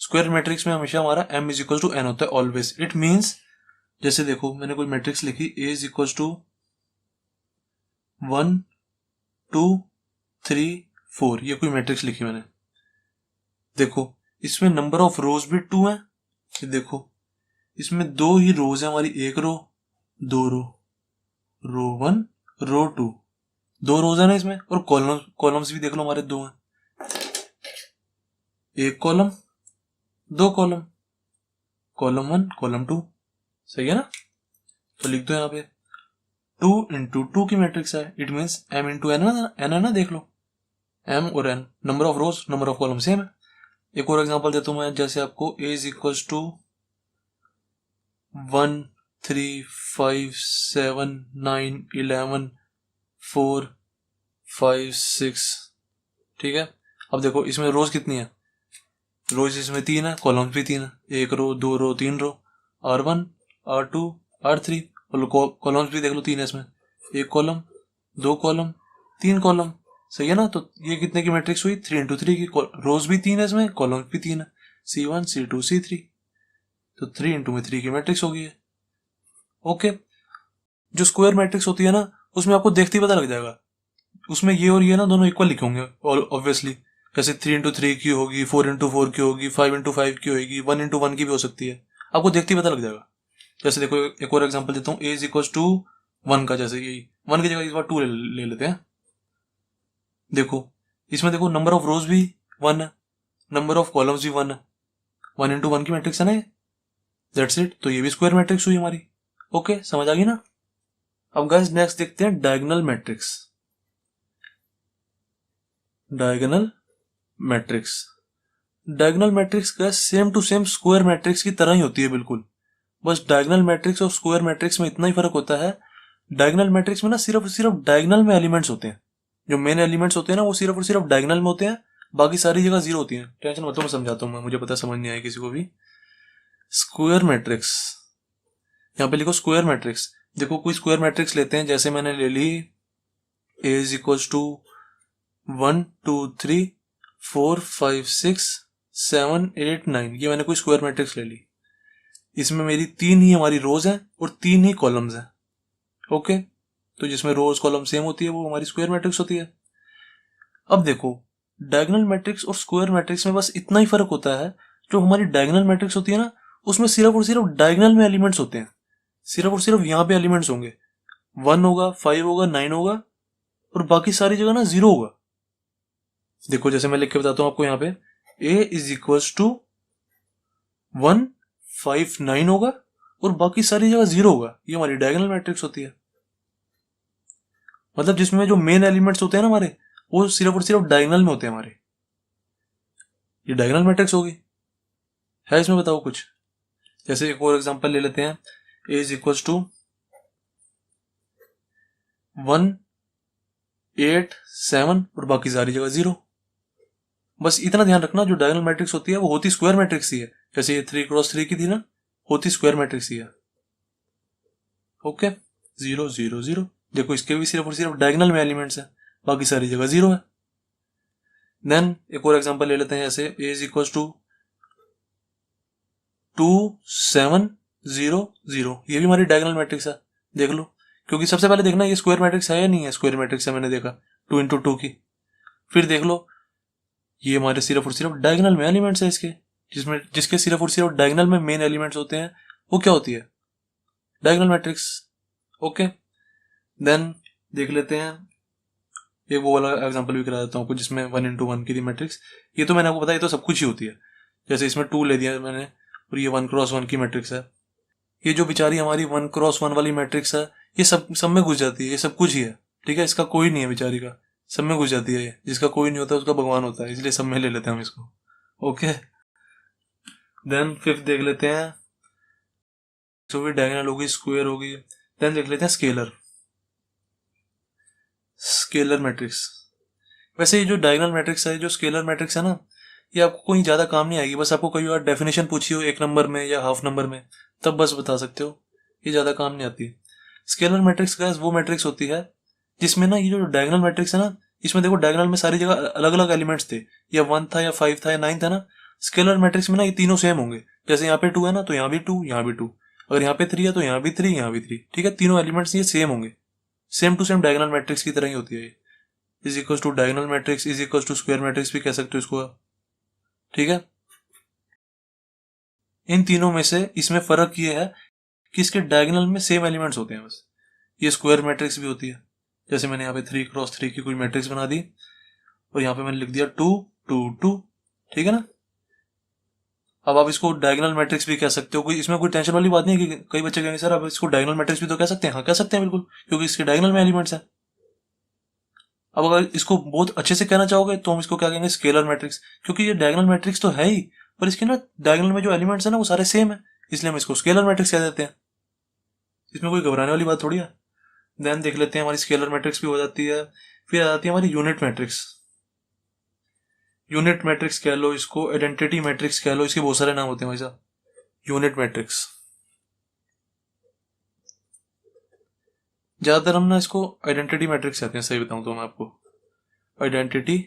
Square matrix में हमेशा हमारा m is equal to n होता है ऑलवेज। इट मीन्स, जैसे देखो मैंने कोई मैट्रिक्स लिखी, a इज इक्वल टू 1 2 3 4, ये कोई मैट्रिक्स लिखी मैंने। देखो इसमें नंबर ऑफ रोज भी 2 है। ये देखो इसमें दो ही रोज है हमारी, एक रो, दो रो, रो 1 रो 2, दो रोज है ना इसमें। और कॉलम्स भी देख लो हमारे दो हैं, एक कॉलम दो कॉलम, कॉलम 1 कॉलम 2। सही है ना, तो लिख दो यहाँ पे 2 into 2 की मैट्रिक्स है। It means m into n है ना, देख लो m और n, number of rows number of column same है। एक और एग्जांपल देता हूं मैं, जैसे आपको a इज इक्वल टू 1 3 5 7 9 11 4 5 6। ठीक है, अब देखो इसमें रोज कितनी है, रोज इसमें 3 है, कॉलम्स भी 3 है, एक रो दो रो तीन रो, R1 R2 R3, और कॉलम्स भी देख लो 3 है इसमें, एक कॉलम दो कॉलम तीन कॉलम। सही है ना, तो ये कितने की मैट्रिक्स हुई, 3 into 3 की। रोज भी 3 है इसमें, कॉलम्स भी 3 है, C1 C2 C3, तो 3 into में 3 की मैट्रिक्स होगी। ओके, जो स्क्वायर मैट्रिक्स होती है ना, उसमें आपको देखते ही पता लग जाएगा, उसमें ये और ये ना दोनों इक्वल लिखे होंगे ऑब्वियसली। जैसे 3 into 3 की होगी, 4 into 4 की होगी, 5 into 5 की होगी, 1 into 1 की भी हो सकती है, आपको देखते ही पता लग जाएगा। जैसे देखो एक और एग्जांपल देता हूँ, a इज इक्वल टू 1 का, जैसे यही 1 की जगह इस बार 2 ले लेते हैं। देखो इसमें देखो नंबर ऑफ रोज भी 1 है, नंबर ऑफ कॉलम्स भी 1 है, 1 into 1 की मैट्रिक्स है ना ये। दैट्स इट, तो ये भी स्क्वायर मैट्रिक्स हुई हमारी। ओके, समझ आ गई ना। अब गाइस नेक्स्ट देखते हैं diagonal matrix. Diagonal matrix, diagonal matrix का same to same square matrix की तरह ही होती है बिल्कुल। बस डायगोनल मैट्रिक्स और स्क्वायर मैट्रिक्स में इतना ही फर्क होता है, डायगोनल मैट्रिक्स में ना सिर्फ सिर्फ डायगोनल में एलिमेंट्स होते हैं, जो मेन एलिमेंट्स होते हैं ना वो सिर्फ और सिर्फ डायगोनल में होते हैं, बाकी सारी जगह जीरो होती है। टेंशन मतलब मैं समझाता हूँ, मुझे पता समझ नहीं आया किसी को भी। स्क्वायर मैट्रिक्स, यहाँ पे लिखो स्क्वायर मैट्रिक्स। देखो कोई स्क्वायर मैट्रिक्स लेते हैं, जैसे मैंने ले ली a इज इक्वल टू 1 2 3 4 5 6 7 8 9, ये मैंने कोई स्क्वायर मैट्रिक्स ले ली। इसमें मेरी 3 ही हमारी रोज हैं और 3 ही कॉलम्स हैं। ओके, तो जिसमें रोज कॉलम सेम होती है वो हमारी स्क्वायर मैट्रिक्स होती है। अब देखो डायगोनल मैट्रिक्स और स्क्वायर मैट्रिक्स में बस इतना ही फर्क होता है, जो हमारी डायगोनल मैट्रिक्स होती है ना उसमें सिर्फ और सिर्फ डायगोनल में एलिमेंट्स होते हैं, सिर्फ और सिर्फ यहाँ पे एलिमेंट्स होंगे, 1 होगा 5 होगा 9 होगा, और बाकी सारी जगह ना 0 होगा। देखो जैसे मैं लिख के बताता हूँ आपको, यहाँ पे a इज इक्वल टू 1 5 9 होगा और बाकी सारी जगह 0 होगा, ये हमारी डायगोनल मैट्रिक्स होती है। मतलब जिसमें जो मेन एलिमेंट्स होते हैं ना हमारे, वो सिर्फ और सिर्फ डायगोनल में होते हैं हमारे, ये डायगोनल मैट्रिक्स होगी। है इसमें बताओ कुछ। जैसे एक और एग्जांपल ले लेते हैं, a इज इक्वल टू 1 8 7 और बाकी सारी जगह 0। बस इतना ध्यान रखना, जो डायगोनल मैट्रिक्स होती है वो होती स्क्वायर मैट्रिक्स ही है। जैसे ये 3x3 की थी ना, होती स्क्वायर मैट्रिक्स ही है। ओके, 0 0 0। देखो इसके भी सिर्फ और सिर्फ डायगोनल में एलिमेंट्स है, बाकी सारी जगह 0 है। देन एक और एग्जांपल ले लेते हैं, जैसे a इज इक्वल टू 2 7 0 0। ये भी हमारी डायगोनल मैट्रिक्स है, देख लो। क्योंकि सबसे पहले देखना ये स्क्वायर मैट्रिक्स है या नहीं है। स्क्वायर मैट्रिक्स है, मैंने देखा 2 इंटू 2 की। फिर देख लो ये हमारे सिर्फ और सिर्फ डायगोनल में एलिमेंट्स है इसके, जिसके सिर्फ और सिर्फ डायगोनल में मेन एलिमेंट्स होते हैं, वो क्या होती है, डायगोनल मैट्रिक्स। ओके, देन देख लेते हैं एक वो वाला एग्जांपल भी करा देता हूँ आपको, जिसमें 1 इंटू 1 की थी मैट्रिक्स। ये तो मैंने आपको बताया, ये तो सब कुछ ही होती है। जैसे इसमें 2 ले दिया मैंने, और ये 1x1 की मैट्रिक्स है। ये जो बेचारी हमारी 1x1 वाली मैट्रिक्स है, ये सब में घुस जाती है, ये सब कुछ ही है। ठीक है, इसका कोई नहीं है बेचारी का, सब में घुस जाती है ये। जिसका कोई नहीं होता उसका भगवान होता है, इसलिए सब में ले लेते हैं हम इसको। ओके, देन फिफ्थ देख लेते हैं, जो भी डायगोनल होगी, स्क्वायर होगी। देन देख लेते हैं स्केलर मैट्रिक्स। वैसे ये जो डायगोनल मैट्रिक्स है, जो स्केलर मैट्रिक्स है ना, ये आपको कोई ज्यादा काम नहीं आएगी। बस आपको कई बार डेफिनेशन पूछी हो 1 नंबर में या हाफ नंबर में, तब बस बता सकते हो, ये ज्यादा काम नहीं आती। स्केलर मैट्रिक्स का वो मैट्रिक्स होती है जिसमें ना ये जो डायगोनल मैट्रिक्स है ना, इसमें देखो डायगोनल में सारी जगह अलग अलग एलिमेंट्स थे, या 1 था या 5 था या 9 था ना। स्केलर मैट्रिक्स में ना ये तीनों सेम होंगे। जैसे यहाँ पे 2 है ना, तो यहाँ भी 2, यहाँ भी 2। अगर यहाँ पे 3 है तो यहाँ भी 3, यहाँ भी 3। ठीक है, तीनों एलिमेंट्स ये सेम होंगे, same to same diagonal matrix की तरह ही होती है ये। Is equal to diagonal matrix is equal to square matrix भी कह सकते हो इसको आप। ठीक है, इन तीनों में से इसमें फर्क ये है कि इसके डायगोनल में सेम एलिमेंट्स होते हैं बस। ये स्क्वायर मैट्रिक्स भी होती है, जैसे मैंने यहाँ पे 3x3 की कोई मैट्रिक्स बना दी, और यहाँ पे मैंने लिख दिया 2 2 2। ठीक है ना, अब आप इसको डायगोनल मैट्रिक्स भी कह सकते हो, कोई इसमें कोई टेंशन वाली बात नहीं है। कि कई बच्चे कहेंगे सर आप इसको डायगोनल मैट्रिक्स भी तो कह सकते हैं। हाँ, कह सकते हैं बिल्कुल, क्योंकि इसके डायगोनल में एलिमेंट्स है। अब अगर इसको बहुत अच्छे से कहना चाहोगे तो हम इसको क्या कहेंगे, स्केलर मैट्रिक्स। क्योंकि ये डायगोनल मैट्रिक्स तो है ही, पर इसके ना डायगोनल में जो एलिमेंट्स है ना वो सारे सेम है, इसलिए हम इसको स्केलर मैट्रिक्स कह देते हैं। इसमें कोई घबराने वाली बात थोड़ी है। देन देख लेते हैं, हमारी स्केलर मैट्रिक्स भी हो जाती है। फिर आ जाती है हमारी यूनिट मैट्रिक्स। यूनिट मैट्रिक्स कह लो इसको, आइडेंटिटी मैट्रिक्स कह लो, इसके बहुत सारे नाम होते हैं भाई साहब। यूनिट मैट्रिक्स ज्यादातर हम ना इसको आइडेंटिटी मैट्रिक्स कहते हैं, सही बताऊं तो मैं आपको, आइडेंटिटी।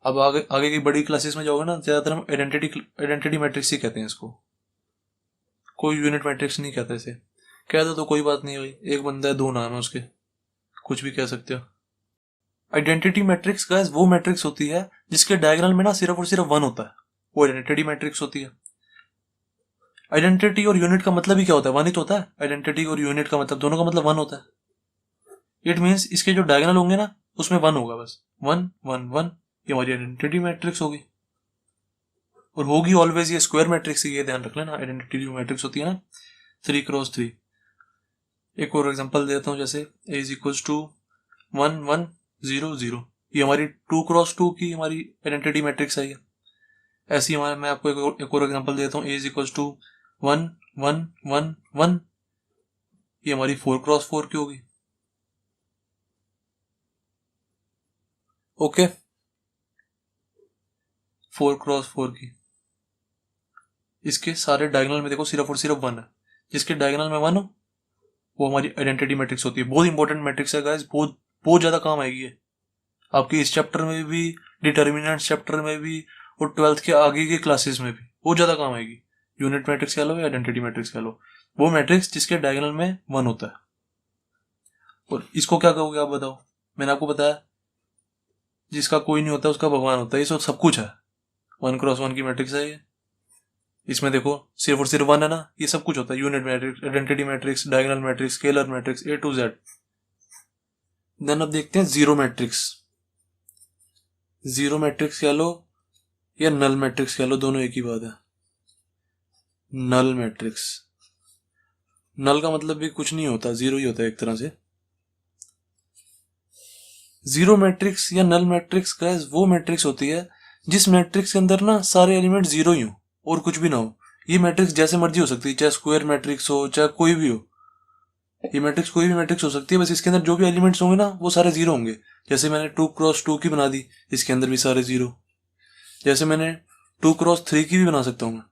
अब आगे आगे की बड़ी क्लासेस में जाओगे ना, ज्यादातर हम आइडेंटिटी मैट्रिक्स ही कहते हैं इसको, कोई यूनिट मैट्रिक्स नहीं कहते इसे। कह दो तो कोई बात नहीं भाई, एक बंदा है 2 नाम है उसके, कुछ भी कह सकते हो। आइडेंटिटी मैट्रिक्स गाइस वो मैट्रिक्स होती है जिसके डायगोनल में ना सिर्फ और सिर्फ 1 होता है, वो आइडेंटिटी मैट्रिक्स होती है। आइडेंटिटी और यूनिट का मतलब ही क्या होता है, 1 ही तो होता है। आइडेंटिटी और यूनिट का मतलब, दोनों का मतलब 1 होता है। इट मीन्स इसके जो डायगोनल होंगे ना उसमें 1 होगा, बस 1 1 1। ये हमारी आइडेंटिटी मैट्रिक्स होगी, और होगी ऑलवेज ये स्क्वायर मैट्रिक्स, ये ध्यान रख लेना। आइडेंटिटी जो मैट्रिक्स होती है ना 3x3। एक और एग्जांपल देता हूँ, जैसे a इज इक्वल टू 1 1 0 0। ये हमारी 2x2 की हमारी आइडेंटिटी मैट्रिक्स है ये। ऐसी हमारे, मैं आपको एक और एग्जांपल देता हूँ, a इज इक्वल टू 1 1 1 1। ये हमारी 4x4 की होगी। ओके, 4x4 की, इसके सारे डायगोनल में देखो सिर्फ और सिर्फ 1 है। जिसके डायगोनल में 1 हो वो हमारी आइडेंटिटी मैट्रिक्स होती है। बहुत इंपॉर्टेंट मैट्रिक्स है गाइस, बहुत बहुत ज्यादा काम आएगी ये आपकी इस चैप्टर में भी, डिटर्मिनेंट्स चैप्टर में भी, और 12th के आगे के क्लासेस में भी बहुत ज्यादा काम आएगी। यूनिट मैट्रिक्स कह लो या आइडेंटिटी मैट्रिक्स कह लो, वो मैट्रिक्स जिसके डायगोनल में 1 होता है। और इसको क्या कहोगे आप बताओ। मैंने आपको बताया जिसका कोई नहीं होता उसका भगवान होता है, ये सब कुछ है। 1x1 की मैट्रिक्स है ये, इसमें देखो सिर्फ और सिर्फ 1 है ना, ये सब कुछ होता है। Unit matrix, identity matrix, diagonal matrix, scalar matrix, A to Z। Then अब देखते हैं जीरो मैट्रिक्स। जीरो मैट्रिक्स कह लो या नल मैट्रिक्स कह लो, दोनों एक ही बात है। नल मैट्रिक्स, नल का मतलब भी कुछ नहीं होता, जीरो ही होता है एक तरह से। जीरो मैट्रिक्स या नल मैट्रिक्स गाइस वो मैट्रिक्स होती है जिस मैट्रिक्स के अंदर ना सारे एलिमेंट जीरो ही हो और कुछ भी ना हो। ये मैट्रिक्स जैसे मर्जी हो सकती है, चाहे स्क्वायर मैट्रिक्स हो चाहे कोई भी हो। ये मैट्रिक्स कोई भी मैट्रिक्स हो सकती है, बस इसके अंदर जो भी एलिमेंट्स होंगे ना वो सारे जीरो होंगे। जैसे मैंने 2x2 की बना दी, इसके अंदर भी सारे 0। जैसे मैंने 2x3 की भी बना सकता हूँ मैं,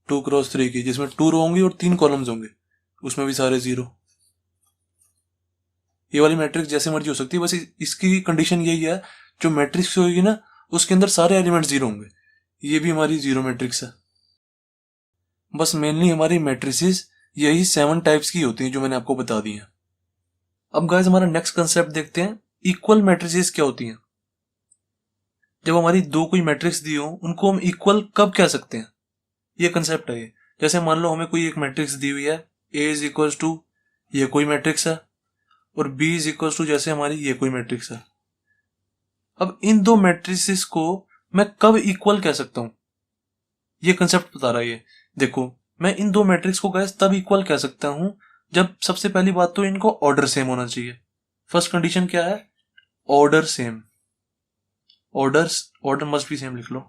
2x3 की, जिसमें 2 रो होंगी और 3 कॉलम्स होंगे, उसमें भी सारे 0। ये वाली मैट्रिक्स जैसे मर्जी हो सकती है, बस इसकी कंडीशन यही है, जो मैट्रिक्स होगी ना उसके अंदर सारे एलिमेंट 0 होंगे। ये भी हमारी 0 मैट्रिक्स है। बस मेनली हमारी मैट्रिसेस यही 7 टाइप्स की होती हैं जो मैंने आपको बता दी हैं। अब गाइस हमारा नेक्स्ट कंसेप्ट देखते हैं, इक्वल मैट्रिसेस क्या होती हैं। जब हमारी दो कोई मैट्रिक्स दी हो, उनको हम इक्वल कब कह सकते हैं, ये कंसेप्ट है ये। जैसे मान लो हमें कोई एक मैट्रिक्स दी हुई है, A इज इक्वल टू, ये कोई मैट्रिक्स है, और B इज इक्वल टू जैसे हमारी ये कोई मैट्रिक्स है। अब इन दो मैट्रिसेस को मैं कब इक्वल कह सकता हूं, ये कंसेप्ट बता रहा है ये। देखो, मैं इन दो मैट्रिक्स को गाइस तब इक्वल कह सकता हूं जब सबसे पहली बात तो इनको ऑर्डर सेम होना चाहिए। फर्स्ट कंडीशन क्या है, order same. Order must be same लिख लो,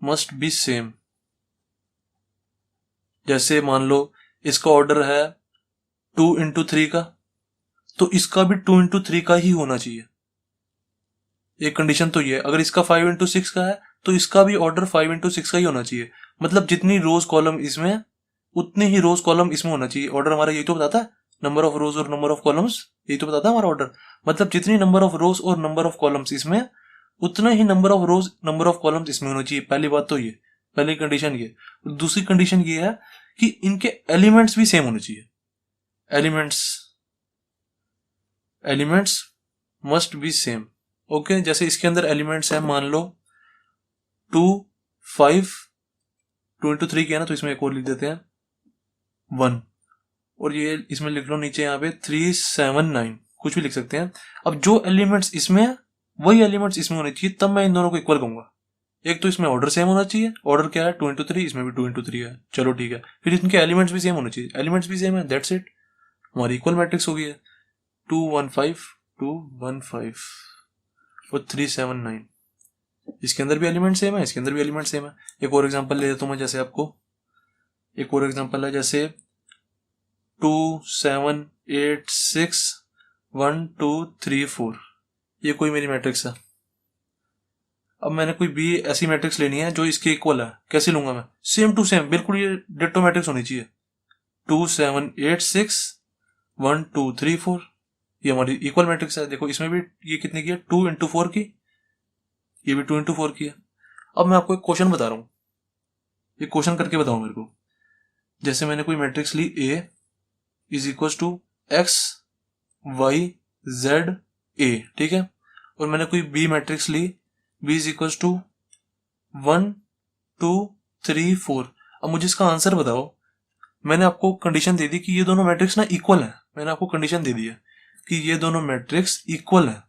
मस्ट बी सेम। जैसे मान लो इसका ऑर्डर है 2x3 का, तो इसका भी 2x3 का ही होना चाहिए। एक कंडीशन तो ये, अगर इसका 5x6 का है तो इसका भी ऑर्डर 5x6 का ही होना चाहिए। मतलब जितनी रोज कॉलम इसमें, उतने ही रोज कॉलम इसमें होना चाहिए। ऑर्डर हमारा यही तो बताता है, नंबर ऑफ रोज और नंबर ऑफ कॉलम्स, यही तो बताता है हमारा ऑर्डर। मतलब जितनी नंबर ऑफ रोज और नंबर ऑफ कॉलम्स इसमें, उतना ही number of rows number of columns इसमें होना चाहिए। पहली बात तो ये, पहली कंडीशन ये। दूसरी कंडीशन ये है कि इनके एलिमेंट्स भी सेम होने चाहिए। Elements must be same. Okay, जैसे इसके अंदर एलिमेंट्स है, मान लो 2, 5, 2x3 किया ना, तो इसमें एक और लिख देते हैं 1, और ये इसमें लिख लो नीचे यहाँ पे 3, 7, 9, कुछ भी लिख सकते हैं। अब जो एलिमेंट्स इसमें है वही एलिमेंट्स इसमें होने चाहिए, तब मैं इन दोनों को इक्वल कहूंगा। एक तो इसमें ऑर्डर सेम होना चाहिए, ऑर्डर क्या है 2x3, इसमें भी 2x3 है, चलो ठीक है। फिर इनके एलिमेंट्स भी सेम होने चाहिए, एलिमेंट्स भी सेम है, दैट्स इट, हमारी इक्वल मैट्रिक्स हो गई है। 2, 1, 5, 2, 1, 5 और 3, 7, 9। इसके अंदर भी एलिमेंट सेम है, इसके अंदर भी एलिमेंट सेम है। एक और एग्जांपल ले देता हूं मैं, जैसे आपको एक और एग्जांपल है, जैसे 2, 7, 8, 6, 1, 2, 3, 4, ये कोई मेरी मैट्रिक्स है। अब मैंने कोई भी ऐसी मैट्रिक्स लेनी है जो इसके इक्वल है, कैसे लूंगा मैं, सेम टू सेम, बिल्कुल ये डिट्टो मैट्रिक्स होनी चाहिए। 2, 7, 8, 6, 1, 2, 3, 4, ये हमारी इक्वल मैट्रिक्स है। देखो इसमें भी ये कितने की है, 2x4 की, ये भी 2x4 की है। अब मैं आपको एक क्वेश्चन बता रहा हूं, ये क्वेश्चन करके बताओ मेरे को। जैसे मैंने कोई मैट्रिक्स ली, A is equal to X, Y, Z, A, ठीक है, और मैंने कोई B मैट्रिक्स ली, B इज इक्वल टू 1, 2, 3, 4। अब मुझे इसका आंसर बताओ। मैंने आपको कंडीशन दे दी कि ये दोनों मैट्रिक्स ना इक्वल है, मैंने आपको कंडीशन दे दी है कि ये दोनों मैट्रिक्स इक्वल है।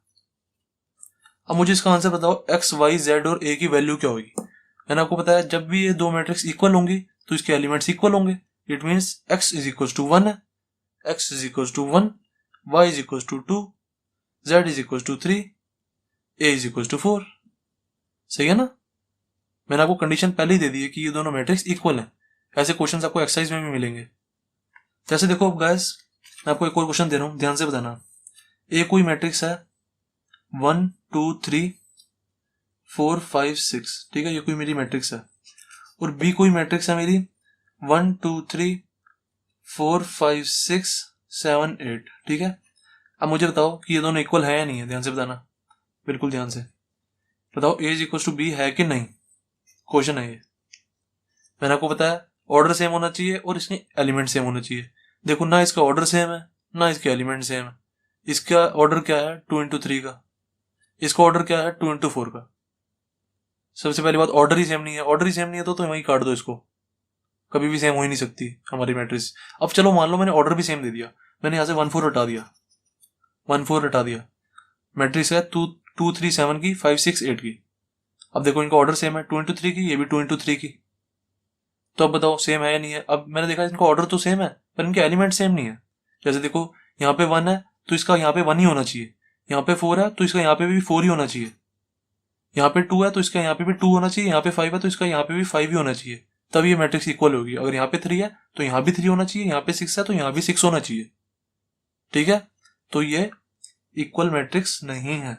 अब मुझे इसका आंसर बताओ, X, Y, Z और A की वैल्यू क्या होगी। मैंने आपको बताया जब भी ये दो मैट्रिक्स इक्वल होंगी तो इसके एलिमेंट्स इक्वल होंगे। It means X is equal to 1 है, X is equal to 1, Y is equal to 2, Z is equal to 3, A is equal to 4। सही है ना, मैंने आपको कंडीशन पहले ही दे दी है कि ये दोनों मैट्रिक्स इक्वल हैं। ऐसे क्वेश्चंस आपको एक्सरसाइज में भी मिलेंगे। जैसे देखो गाइस, मैं आपको एक और क्वेश्चन दे रहा हूं, ध्यान से बताना। ए कोई मैट्रिक्स है 1, 2, 3, 4, 5, 6, ठीक है, ये कोई मेरी मैट्रिक्स है। और बी कोई मैट्रिक्स है मेरी 1, 2, 3, 4, 5, 6, 7, 8, ठीक है। अब मुझे बताओ कि ये दोनों इक्वल है या नहीं है, ध्यान से बताना, बिल्कुल ध्यान से बताओ। ए इज इक्वल टू बी है कि नहीं, क्वेश्चन है ये। मैंने आपको बताया ऑर्डर सेम होना चाहिए और इसके एलिमेंट सेम होना चाहिए। देखो ना इसका ऑर्डर सेम है ना इसके एलिमेंट सेम है। इसका ऑर्डर क्या है 2x3 का, इसका ऑर्डर क्या है 2x4 का। सबसे पहली बात ऑर्डर ही सेम नहीं है, ऑर्डर ही सेम नहीं है तो वहीं काट दो इसको, कभी भी सेम हो ही नहीं सकती हमारी मैट्रिक्स। अब चलो मान लो मैंने ऑर्डर भी सेम दे दिया, मैंने यहां से 1, 4 हटा दिया, 1, 4 हटा दिया, मैट्रिक्स है 2, 2, 3, 7 की, 5, 6, 8 की। अब देखो इनका ऑर्डर सेम है 2x3 की, ये भी 2x3 की। तो अब बताओ सेम है या नहीं है। अब मैंने देखा इनका ऑर्डर तो सेम है पर इनके एलिमेंट सेम नहीं है। जैसे देखो यहाँ पे 1 है तो इसका यहाँ पे 1 ही होना चाहिए, यहाँ पे 4 है तो इसका यहाँ पे भी 4 ही होना चाहिए, यहाँ पे 2 है तो इसका यहाँ पे भी 2 होना चाहिए, यहाँ पे 5 है तो इसका यहाँ पे भी 5 ही होना चाहिए, तब ये मैट्रिक्स इक्वल होगी। अगर यहाँ पे 3 है तो यहाँ भी 3 होना चाहिए, यहाँ पे 6 है तो यहाँ भी 6 होना चाहिए, ठीक है। तो ये इक्वल मैट्रिक्स नहीं है।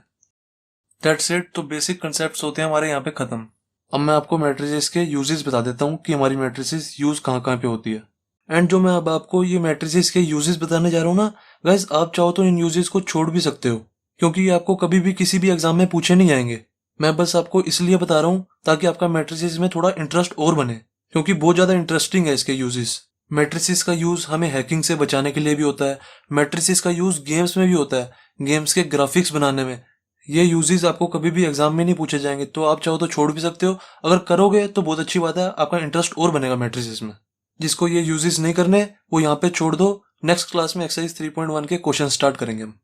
That's it. तो बेसिक कंसेप्ट होते हैं हमारे यहाँ पे खत्म। अब मैं आपको मैट्रिसेस के यूजेस बता देता हूँ कि हमारी मैट्रिसेस यूज कहाँ कहाँ पे होती है। एंड जो मैं अब आपको ये मैट्रिसेस के यूजेस बताने जा रहा हूँ ना गाइस, आप चाहो तो इन यूजेस को छोड़ भी सकते हो, क्योंकि ये आपको कभी भी किसी भी एग्जाम में पूछे नहीं जाएंगे। मैं बस आपको इसलिए बता रहा हूँ ताकि आपका मैट्रिसेस में थोड़ा इंटरेस्ट और बने, क्योंकि बहुत ज्यादा इंटरेस्टिंग है इसके यूजेस। मैट्रिसेस का यूज हमें हैकिंग से बचाने के लिए भी होता है। मैट्रिसेस का यूज गेम्स में भी होता है, गेम्स के ग्राफिक्स बनाने में। ये यूजेस आपको कभी भी एग्जाम में नहीं पूछे जाएंगे, तो आप चाहो तो छोड़ भी सकते हो। अगर करोगे तो बहुत अच्छी बात है, आपका इंटरेस्ट और बनेगा मैट्रिसेस में। जिसको ये यूजेस नहीं करने वो यहाँ पे छोड़ दो। नेक्स्ट क्लास में एक्सरसाइज 3.1 के क्वेश्चन स्टार्ट करेंगे हम।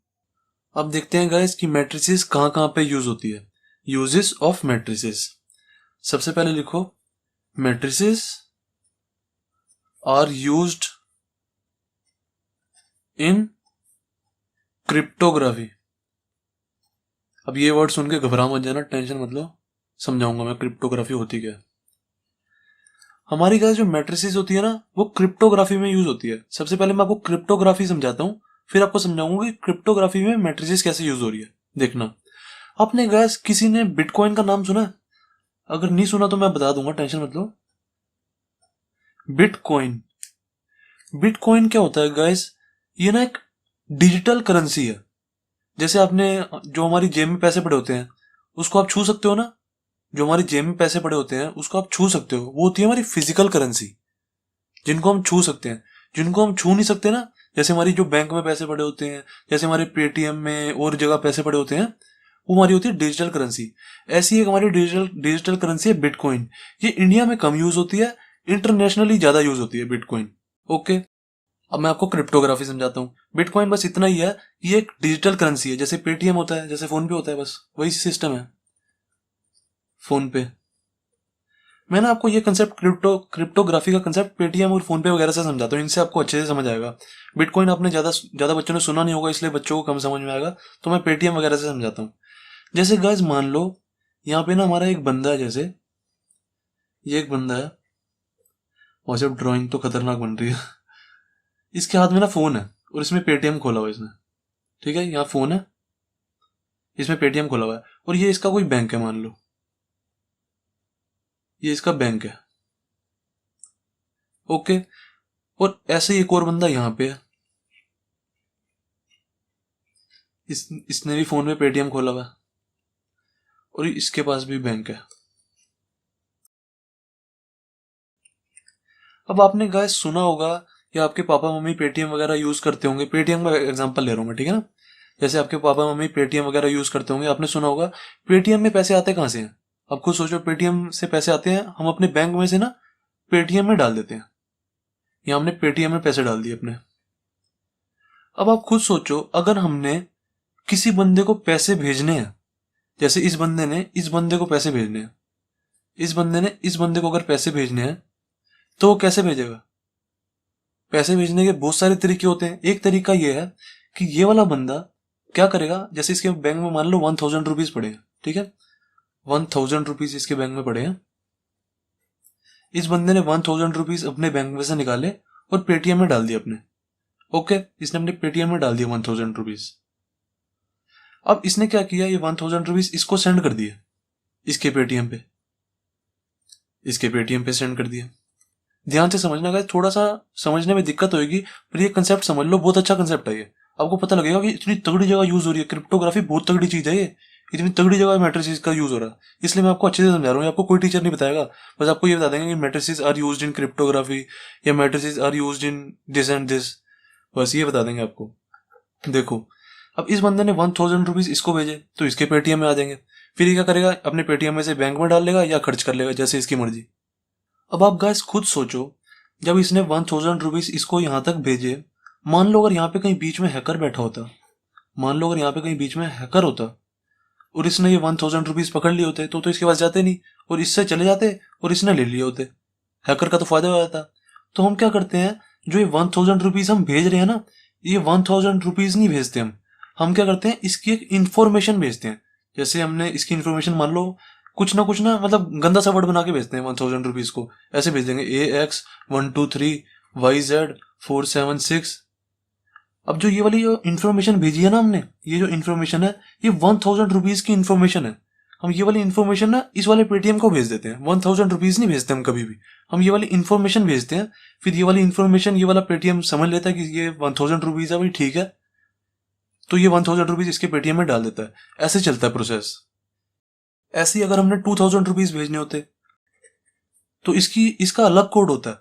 अब देखते हैं गाइस कि मैट्रिसेस कहाँ कहाँ पे यूज होती है। Uses of matrices. सबसे पहले लिखो, matrices are used in cryptography. अब ये वर्ड सुन के घबरा मत जाना, टेंशन मत लो, समझाऊंगा मैं क्रिप्टोग्राफी होती क्या है। हमारी गाइस जो मैट्रिसेस होती है ना वो क्रिप्टोग्राफी में यूज होती है। सबसे पहले मैं आपको क्रिप्टोग्राफी समझाता हूँ, फिर आपको समझाऊंगा कि क्रिप्टोग्राफी में मैट्रिसेस कैसे यूज हो रही है। देखना, आपने गाइस किसी ने बिटकॉइन का नाम सुना? अगर नहीं सुना तो मैं बता दूंगा, टेंशन मत लो। बिटकॉइन, बिटकॉइन क्या होता है गाइस? ये ना एक डिजिटल करेंसी है। जैसे आपने जो हमारी जेब में पैसे पड़े होते हैं उसको आप छू सकते हो ना, जो हमारी जेब में पैसे पड़े होते हैं उसको आप छू सकते हो, वो होती है हमारी फिजिकल करेंसी, जिनको हम छू सकते हैं। जिनको हम छू नहीं सकते ना, जैसे हमारी जो बैंक में पैसे पड़े होते हैं, जैसे हमारे पेटीएम में और जगह पैसे पड़े होते हैं, वो हमारी होती है डिजिटल करेंसी। ऐसी एक हमारी डिजिटल करेंसी है बिटकॉइन। ये इंडिया में कम यूज होती है, इंटरनेशनली ज्यादा यूज होती है बिटकॉइन। ओके, अब मैं आपको क्रिप्टोग्राफी समझाता हूँ। बिटकॉइन बस इतना ही है, ये एक डिजिटल करेंसी है, जैसे पेटीएम होता है, जैसे फोन पे होता है, बस वही सिस्टम है फोन पे। मैंने आपको ये कंसेप्ट क्रिप्टोग्राफी का कंसेप्ट पेटीएम और फोन पे वगैरह से समझाता हूँ, इनसे आपको अच्छे से समझ आएगा। बिटकॉइन आपने ज्यादा बच्चों ने सुना नहीं होगा, इसलिए बच्चों को कम समझ में आएगा, तो मैं पेटीएम वगैरह से समझाता हूँ। जैसे गाइस मान लो यहाँ पे ना हमारा एक बंदा है, जैसे ये एक बंदा है, और जब ड्राइंग तो खतरनाक बन रही है। इसके हाथ में ना फोन है और इसमें पेटीएम खोला हुआ है इसने, ठीक है, यहाँ फोन है, इसमें पेटीएम खोला हुआ है, और ये इसका कोई बैंक है, मान लो ये इसका बैंक है। ओके, और ऐसे ही एक और बंदा यहाँ पे है, इसने भी फोन में पेटीएम खोला हुआ है और इसके पास भी बैंक है। अब आपने गाइस सुना होगा या आपके पापा मम्मी पेटीएम वगैरह यूज करते होंगे। पेटीएम का एग्जांपल ले रहा हूं मैं, ठीक है ना। जैसे आपके पापा मम्मी पेटीएम वगैरह यूज करते होंगे, आपने सुना होगा पेटीएम में पैसे आते कहाँ से हैं। अब खुद सोचो, पेटीएम से पैसे आते हैं हम अपने बैंक में से ना पेटीएम में डाल देते हैं, या हमने पेटीएम में पैसे डाल दिए अपने। अब आप खुद सोचो, अगर हमने किसी बंदे को पैसे भेजने हैं, जैसे इस बंदे ने इस बंदे को पैसे भेजने हैं, इस बंदे ने इस बंदे को अगर पैसे भेजने हैं तो वो कैसे भेजेगा? पैसे भेजने के बहुत सारे तरीके होते हैं। एक तरीका यह है कि ये वाला बंदा क्या करेगा, जैसे इसके बैंक में मान लो 1000 रुपीज पड़े हैं, ठीक है, 1000 रुपीज इसके बैंक में पड़े हैं। इस बंदे ने 1000 रुपीज अपने बैंक में से निकाले और पेटीएम में डाल दिए अपने। ओके, इसने अपने पेटीएम में डाल दिया 1000 रुपीज। अब इसने क्या किया, ये 1000 रुपीज इसको सेंड कर दिए, इसके पेटीएम पे, इसके पेटीएम पे सेंड कर दिया। ध्यान से समझना गाइस, थोड़ा सा समझने में दिक्कत होगी, पर ये कंसेप्ट समझ लो, बहुत अच्छा कंसेप्ट है ये। आपको पता लगेगा कि इतनी तगड़ी जगह यूज हो रही है, क्रिप्टोग्राफी बहुत तगड़ी चीज है ये, इतनी तगड़ी जगह मैट्रिसेस का यूज हो रहा है। इसलिए मैं आपको अच्छे से समझा रहा हूँ, आपको कोई टीचर नहीं बताएगा, बस आपको ये बता देंगे कि matrices are used in cryptography या matrices are used in this and this, बस ये बता देंगे आपको। देखो, अब इस बंदे ने 1000 रुपीज इसको भेजे तो इसके पेटीएम में आ जाएंगे, फिर ये क्या करेगा, अपने पेटीएम में से बैंक में डाल लेगा या खर्च कर लेगा, जैसे इसकी मर्जी। अब आप गाइस खुद सोचो, जब इसने 1000 रुपीज इसको यहां तक भेजे, मान लो अगर यहाँ पे कहीं बीच में हैकर बैठा होता, मान लो अगर यहाँ पे कहीं बीच में हैकर होता और इसने ये 1000 रुपीज पकड़ लिए होते तो इसके पास जाते नहीं और इससे चले जाते और इसने ले लिए होते, हैकर का तो फायदा हो जाता। तो हम क्या करते हैं, जो ये 1000 रुपीज हम भेज रहे हैं ना, ये 1000 रुपीज नहीं भेजते हम क्या करते हैं, इसकी एक इंफॉर्मेशन भेजते हैं। जैसे हमने इसकी इंफॉर्मेशन मान लो कुछ ना मतलब गंदा सा वर्ड बना के भेजते हैं 1000 रुपीज को, ऐसे भेज देंगे AX123YZ476 अब जो ये वाली जो इन्फॉर्मेशन भेजी है ना हमने, ये जो इन्फॉर्मेशन है ये 1000 रुपीज की इन्फॉर्मेशन है। हम ये वाली इन्फॉर्मेशन ना इस वाले पेटीएम को भेज देते हैं, 1000 रुपीज नहीं भेजते हम कभी भी, हम ये वाली इन्फॉर्मेशन भेजते हैं। फिर ये वाली इन्फॉर्मेशन ये वाला पेटीएम समझ लेता है कि ये 1000 रुपीज है भाई, ठीक है, तो ये 1000 रुपीज इसके पेटीएम में डाल देता है। ऐसे चलता है प्रोसेस। ऐसे ही अगर हमने 2000 रुपीज भेजने होते तो इसका अलग कोड होता है।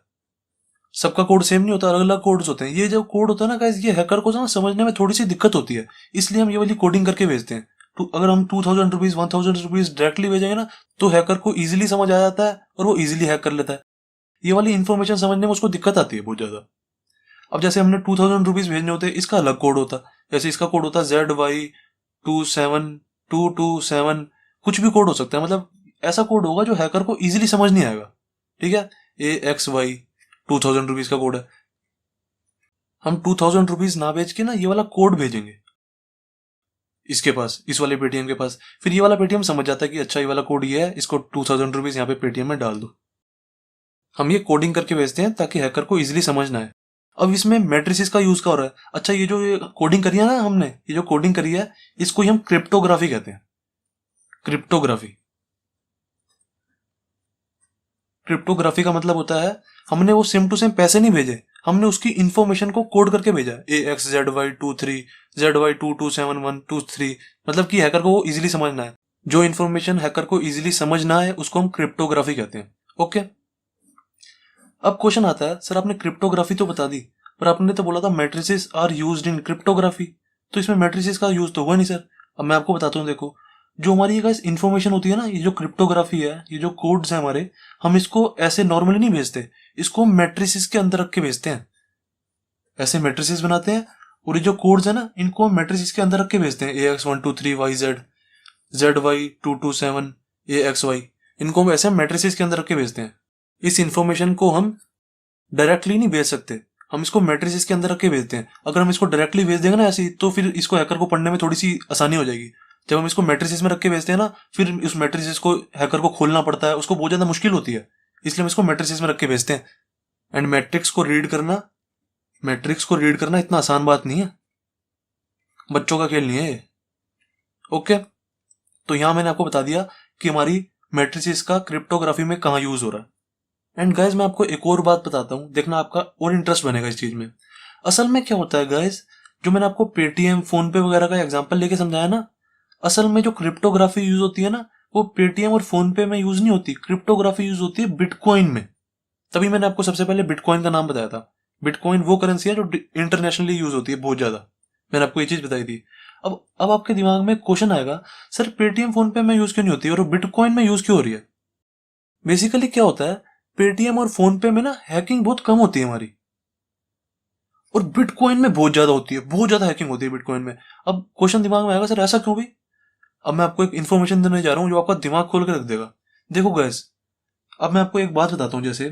सबका कोड सेम नहीं होता, अलग अलग कोड्स होते हैं। ये जो कोड होता है ना गाइस, ये हैकर को ना समझने में थोड़ी सी दिक्कत होती है, इसलिए हम ये वाली कोडिंग करके भेजते हैं। तो अगर हम 2000 रुपीज 1000 रुपीज डायरेक्टली भेजेंगे ना तो हैकर को इजीली समझ आ जाता है और वो इजीली हैक कर लेता है। ये वाली इन्फॉर्मेशन समझने में उसको दिक्कत आती है बहुत ज्यादा। अब जैसे हमने 2000 रुपीज भेजने होते हैं, इसका अलग कोड होता है। जैसे इसका कोड होता है ZY27227, कुछ भी कोड हो सकता है, मतलब ऐसा कोड होगा जो हैकर को इजीली समझ नहीं आएगा। ठीक है, AXY 2000 रुपीज का कोड है। हम 2000 रुपीज ना भेज के ना ये वाला कोड भेजेंगे इसके पास, इस वाले पेटीएम के पास। फिर ये वाला पेटीएम समझ जाता है कि अच्छा ये वाला कोड ये है, इसको 2000 रुपीज यहाँ पे पेटीएम में डाल दो। हम ये कोडिंग करके भेजते हैं ताकि हैकर को इजीली समझ ना आए। अब इसमें मैट्रिसेस का यूज क्या हो रहा है? अच्छा, ये जो कोडिंग करी है ना हमने, ये जो कोडिंग करी है इसको ही हम क्रिप्टोग्राफी कहते हैं। क्रिप्टोग्राफी का मतलब होता है हमने वो सेम टू सेम पैसे नहीं भेजे, हमने उसकी इंफॉर्मेशन को कोड करके भेजा। AXZY23 ZY227123, मतलब कि हैकर को वो इजीली समझना है। जो इन्फॉर्मेशन हैकर को इजीली समझ ना है उसको हम क्रिप्टोग्राफी कहते हैं। ओके, अब क्वेश्चन आता है, सर आपने क्रिप्टोग्राफी तो बता दी, पर आपने तो बोला था matrices are used in cryptography, तो इसमें मैट्रिसेस का यूज तो हुआ नहीं सर। अब मैं आपको बताता हूँ, देखो जो हमारी ये इन्फॉर्मेशन होती है ना, ये जो क्रिप्टोग्राफी है, ये जो कोड्स है हमारे, हम इसको ऐसे नॉर्मली नहीं भेजते, इसको हम मैट्रिसेस के अंदर रख के भेजते हैं। ऐसे मैट्रिसेस बनाते हैं और ये जो कोड्स है ना इनको हम मैट्रिसेस के अंदर रख के भेजते हैं। AX123YZ, ZY227 AXY, इनको हम ऐसे मैट्रिसेस के अंदर रख के भेजते हैं। इस इंफॉर्मेशन को हम डायरेक्टली नहीं भेज सकते, हम इसको मैट्रिसेस के अंदर रख के भेजते हैं। अगर हम इसको डायरेक्टली भेज देंगे ना ऐसे ही, तो फिर इसको हैकर को पढ़ने में थोड़ी सी आसानी हो जाएगी। जब हम इसको मैट्रिसेस में रख के भेजते हैं ना, फिर उस मैट्रिसेस को हैकर को खोलना पड़ता है, उसको बहुत ज्यादा मुश्किल होती है, इसलिए हम इसको मैट्रिसेस में रख के भेजते हैं। एंड मैट्रिक्स को रीड करना इतना आसान बात नहीं है, बच्चों का खेल नहीं है ये। ओके, तो यहां मैंने आपको बता दिया कि हमारी मैट्रिसेस का क्रिप्टोग्राफी में कहां यूज हो रहा है। एंड गाइज मैं आपको एक और बात बताता हूं, देखना आपका और इंटरेस्ट बनेगा इस चीज में। असल में क्या होता है गाइज, जो मैंने आपको पेटीएम फोन पे वगैरह का एग्जांपल लेके समझाया ना, असल में जो क्रिप्टोग्राफी यूज होती है ना वो पेटीएम और फोन पे में यूज नहीं होती, क्रिप्टोग्राफी यूज होती है बिटकॉइन में। तभी मैंने आपको सबसे पहले बिटकॉइन का नाम बताया था। बिटकॉइन वो करेंसी है जो इंटरनेशनली यूज होती है बहुत ज्यादा, मैंने आपको ये चीज बताई थी। अब आपके दिमाग में क्वेश्चन आएगा, सर पेटीएम फोन पे में यूज क्यों नहीं होती और बिटकॉइन में यूज क्यों हो रही है? बेसिकली क्या होता है, पेटीएम और फोन पे में ना हैकिंग बहुत कम होती है हमारी, और बिटकॉइन में बहुत ज्यादा होती है, बहुत ज्यादा हैकिंग होती है बिटकॉइन में। अब क्वेश्चन दिमाग में आएगा, सर ऐसा क्यों भी? अब मैं आपको एक इन्फॉर्मेशन देने जा रहा हूं जो आपका दिमाग खोल के रख देगा। देखो गैस, अब मैं आपको एक बात बताता हूं, जैसे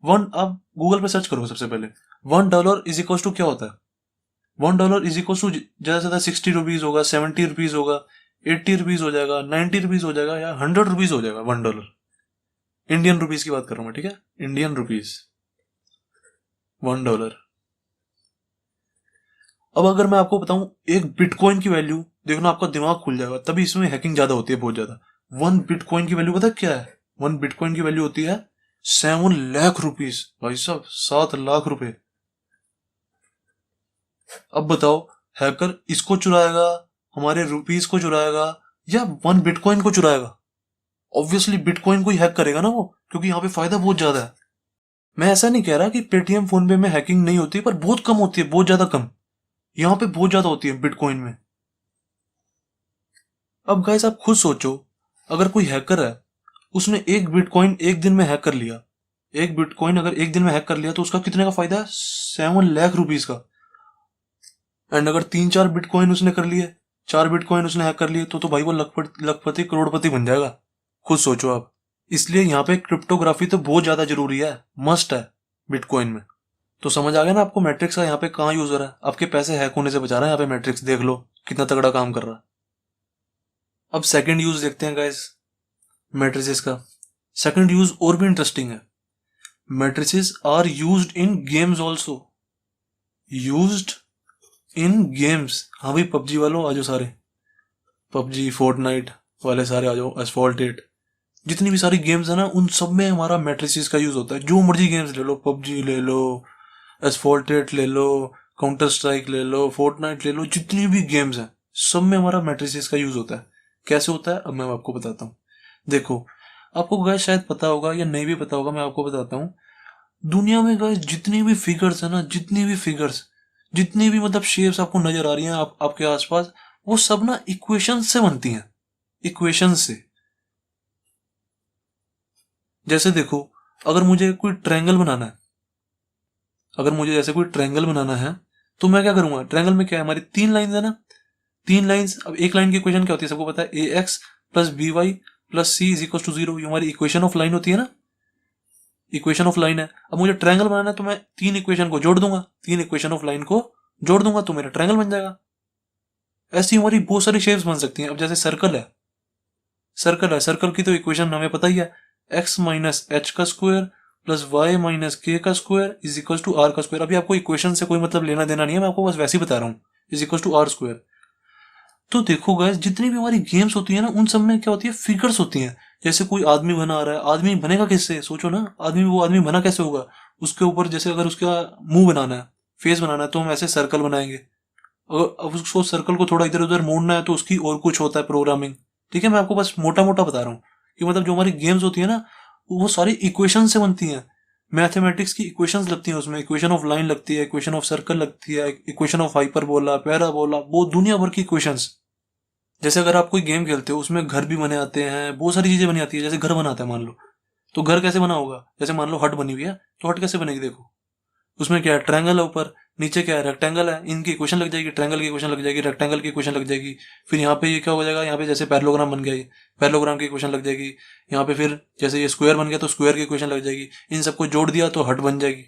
आप गूगल पे सर्च करो सबसे पहले, $1 इज इक्वल टू क्या होता है? $1 इज इक्वल टू ज्यादा से ज्यादा 60 रुपीज होगा, 70 रुपीज होगा, 80 रुपीज हो जाएगा, 90 रुपीज हो जाएगा, या 100 रुपीज हो जाएगा। $1 इंडियन रुपीज की बात कर रहा हूं मैं, ठीक है, इंडियन रुपीज $1। अब अगर मैं आपको बताऊं एक बिटकॉइन की वैल्यू, देखना आपका दिमाग खुल जाएगा, तभी इसमें हैकिंग ज्यादा होती है, बहुत ज्यादा। 1 बिटकॉइन की वैल्यू पता है क्या है? 1 बिटकॉइन की वैल्यू होती है 7 लाख रुपीज, भाई साहब 7 लाख रुपए। अब बताओ हैकर इसको चुराएगा, हमारे रुपीज को चुराएगा, या 1 बिटकॉइन को चुराएगा? ऑब्वियसली बिटकॉइन को ही हैक करेगा ना वो, क्योंकि यहाँ पे फायदा बहुत ज्यादा है। मैं ऐसा नहीं कह रहा कि पेटीएम फोन पे में हैकिंग नहीं होती, पर बहुत कम होती है, बहुत ज्यादा कम। यहाँ पे बहुत ज्यादा होती है बिटकॉइन में। अब गाइस आप खुद सोचो, अगर कोई हैकर है, उसने एक बिटकॉइन एक दिन में हैक कर लिया, एक बिटकॉइन अगर एक दिन में हैक कर लिया तो उसका कितने का फायदा है? 7 लाख रुपीज का। एंड अगर 3-4 बिटकॉइन उसने कर लिए, 4 बिटकॉइन उसने हैक कर लिए, तो भाई वो लखपति करोड़पति बन जाएगा। खुद सोचो आप। इसलिए यहाँ पे क्रिप्टोग्राफी तो बहुत ज्यादा जरूरी है, मस्ट है बिटकॉइन में। तो समझ आ गया ना आपको मैट्रिक्स का यहाँ पे कहाँ यूज हो रहा है? आपके पैसे हैक होने से बचा रहा है यहाँ पे मैट्रिक्स, देख लो कितना तगड़ा काम कर रहा है। अब सेकंड यूज देखते हैं गाइस मैट्रिसेस का। सेकंड यूज और भी इंटरेस्टिंग है। Matrices are used in games also, used in games, हाँ भाई पबजी वालों आ जाओ सारे, पबजी फोर्टनाइट वाले सारे आ जाओ, एसफॉल्ट 8, जितनी भी सारी गेम्स है ना उन सब में हमारा मैट्रिसेस का यूज होता है। जो मर्जी गेम्स ले लो, पबजी ले लो, एसफॉल्ट 8 ले लो, काउंटर स्ट्राइक ले लो, फोर्टनाइट ले लो, जितनी भी गेम्स हैं सब में हमारा मैट्रिसेस का यूज होता है। कैसे होता है अब मैं आपको बताता हूँ। देखो, आपको गाइस शायद पता होगा या नहीं भी पता होगा, मैं आपको बताता हूँ। दुनिया में गाइस जितनी भी फिगर्स है ना, जितनी भी फिगर्स, जितनी भी मतलब शेप्स आपको नजर आ रही हैं आपके आसपास, वो सब ना इक्वेशन से बनती हैं, इक्वेशन से। जैसे देखो, अगर मुझे कोई ट्रायंगल बनाना है, अगर मुझे जैसे कोई ट्रायंगल बनाना है तो मैं क्या करूंगा, ट्रायंगल में क्या है, हमारी 3 लाइंस है ना, 3 लाइंस। अब एक लाइन की इक्वेशन क्या होती है सबको पता है, a x plus b y plus c is equal to 0, ये हमारी इक्वेशन ऑफ लाइन होती है ना, इक्वेशन ऑफ लाइन है। अब मुझे ट्रायंगल बनाना है तो मैं 3 इक्वेशन को जोड़ दूंगा, 3 इक्वेशन ऑफ लाइन को जोड़ दूंगा तो मेरा ट्रायंगल बन जाएगा। ऐसी हमारी बहुत सारी शेप्स बन सकती हैं। अब जैसे सर्कल है, सर्कल है, सर्कल की तो इक्वेशन हमें पता ही है, एक्स माइनस एच का square plus y minus k का square is equal to r का स्क्वायर। अभी आपको इक्वेशन से कोई मतलब लेना देना नहीं है, मैं आपको बस वैसे ही बता रहा हूँ, is equal to r square. तो देखो गाइस, जितनी भी हमारी गेम्स होती है ना उन सब में क्या होती है, फिगर्स होती हैं। जैसे कोई आदमी बना रहा है, आदमी बनेगा किससे, सोचो ना, आदमी, वो आदमी बना कैसे होगा। उसके ऊपर जैसे अगर उसका मुंह बनाना है, फेस बनाना है, तो हम ऐसे सर्कल बनाएंगे। अब उसको सर्कल को थोड़ा इधर उधर मोड़ना है तो उसकी और कुछ होता है प्रोग्रामिंग। ठीक है, मैं आपको बस मोटा मोटा बता रहा हूँ कि मतलब जो हमारी गेम्स होती है ना वो सारी इक्वेशन से बनती हैं। मैथमेटिक्स की इक्वेशंस लगती हैं उसमें, इक्वेशन ऑफ लाइन लगती है, इक्वेशन ऑफ सर्कल लगती है, इक्वेशन ऑफ हाइपरबोला, पैराबोला, वो दुनिया भर की इक्वेशंस। जैसे अगर आप कोई गेम खेलते हो उसमें घर भी बने आते हैं, बहुत सारी चीजें बनी आती है। जैसे घर बनाता है मान लो, तो घर कैसे बना होगा, जैसे मान लो हट बनी हुई है, तो हट कैसे बनेगी, देखो उसमें क्या है, ट्रायंगल है ऊपर, नीचे क्या है, रेक्टेंगल है, इनकी इक्वेशन लग जाएगी, ट्रायंगल की इक्वेशन लग जाएगी, रेक्टेंगल की इक्वेशन लग जाएगी। फिर यहाँ पे ये क्या हो जाएगा, यहाँ पे जैसे पैरेललोग्राम बन गया, पैरेललोग्राम की इक्वेशन लग जाएगी। यहाँ पे फिर जैसे ये स्क्वायर बन गया तो स्क्वायर की इक्वेशन लग जाएगी। इन सबको जोड़ दिया तो हट बन जाएगी।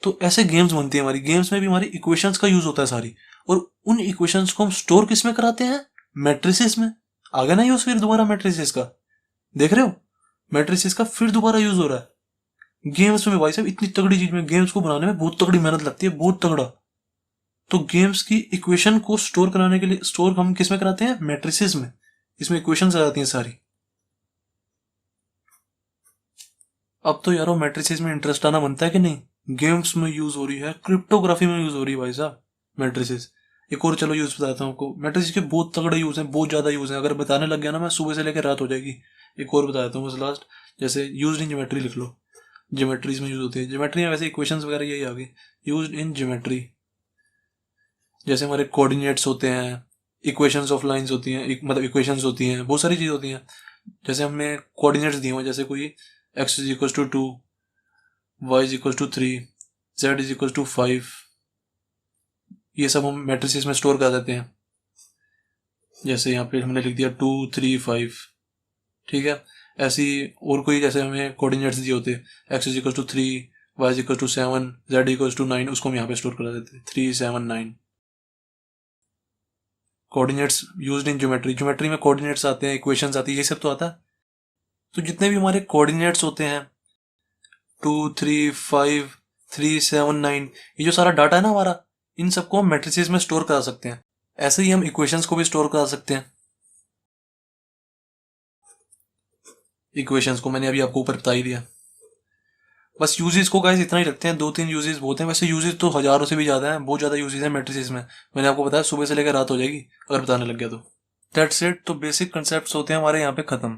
तो ऐसे गेम्स बनती है हमारी, गेम्स में भी हमारी इक्वेशंस का यूज होता है सारी। और उन इक्वेशंस को हम स्टोर किस में कराते हैं, मैट्रिसेस में। आ गया ना यूज फिर दोबारा मैट्रिसेस का, देख रहे हो, मैट्रिसेस का फिर दोबारा यूज हो रहा है गेम्स में। भाई साहब इतनी तगड़ी चीज में, गेम्स को बनाने में बहुत तगड़ी मेहनत लगती है, बहुत तगड़ा। तो गेम्स की इक्वेशन को स्टोर कराने के लिए, स्टोर हम किस में कराते हैं, मैट्रिसेस में। इसमें इक्वेशंस आ जाती हैं सारी। अब तो यारो मैट्रिसेस में इंटरेस्ट आना बनता है कि नहीं। गेम्स में यूज हो रही है, क्रिप्टोग्राफी में यूज हो रही है भाई साहब मैट्रिसेस। एक और चलो यूज बताता हूँ आपको, मैट्रिसेस के बहुत तगड़े यूज हैं, बहुत ज्यादा यूज हैं। अगर बताने लग गया ना मैं सुबह से लेकर रात हो जाएगी। एक और बता देता हूँ बस लास्ट, जैसे यूज इन ज्योमेट्री लिख लो, ज्योमेट्रीज में यूज होती है। ज्योमेट्री में वैसे इक्वेशंस वगैरह यही आ गई, यूज इन ज्योमेट्री। जैसे हमारे कोऑर्डिनेट्स होते हैं, इक्वेशंस ऑफ लाइंस होती हैं, मतलब इक्वेशंस होती हैं, बहुत सारी चीज होती हैं। जैसे हमें कोऑर्डिनेट्स दिए हुए, जैसे कोई x is equal to 2, y is equal to 3, z is equal to 5, ये सब हम मैट्रिसेस में स्टोर कर देते हैं। जैसे यहाँ पे हमने लिख दिया 2 3 5, ठीक है। ऐसी और कोई जैसे हमें कोऑर्डिनेट्स दिए होते, x is equal to 3, y is equal to 7, z equal to 9, उसको हम यहाँ पे स्टोर करा देते हैं 3 7 9। Coordinates used in geometry, geometry में कोऑर्डिनेट्स आते हैं, इक्वेशंस आती है, ये सब तो आता है। तो जितने भी हमारे कोऑर्डिनेट्स होते हैं 2 3 5 3 7 9, ये जो सारा डाटा है ना हमारा, इन सबको हम मैट्रिसेस में स्टोर करा सकते हैं। ऐसे ही हम इक्वेशंस को भी स्टोर करा सकते हैं। इक्वेशंस को मैंने अभी आपको ऊपर बता ही दिया। बस यूजेस को गाइस इतना ही रखते हैं, 2-3 यूजेस बहुत हैं। वैसे यूजेस तो हजारों से भी ज्यादा हैं, बहुत ज्यादा यूजेस हैं मैट्रिसेस में। मैंने आपको बताया सुबह से लेकर रात हो जाएगी अगर बताने लग गया तो। That's it. तो बेसिक कंसेप्ट्स होते हैं हमारे यहाँ पे खत्म।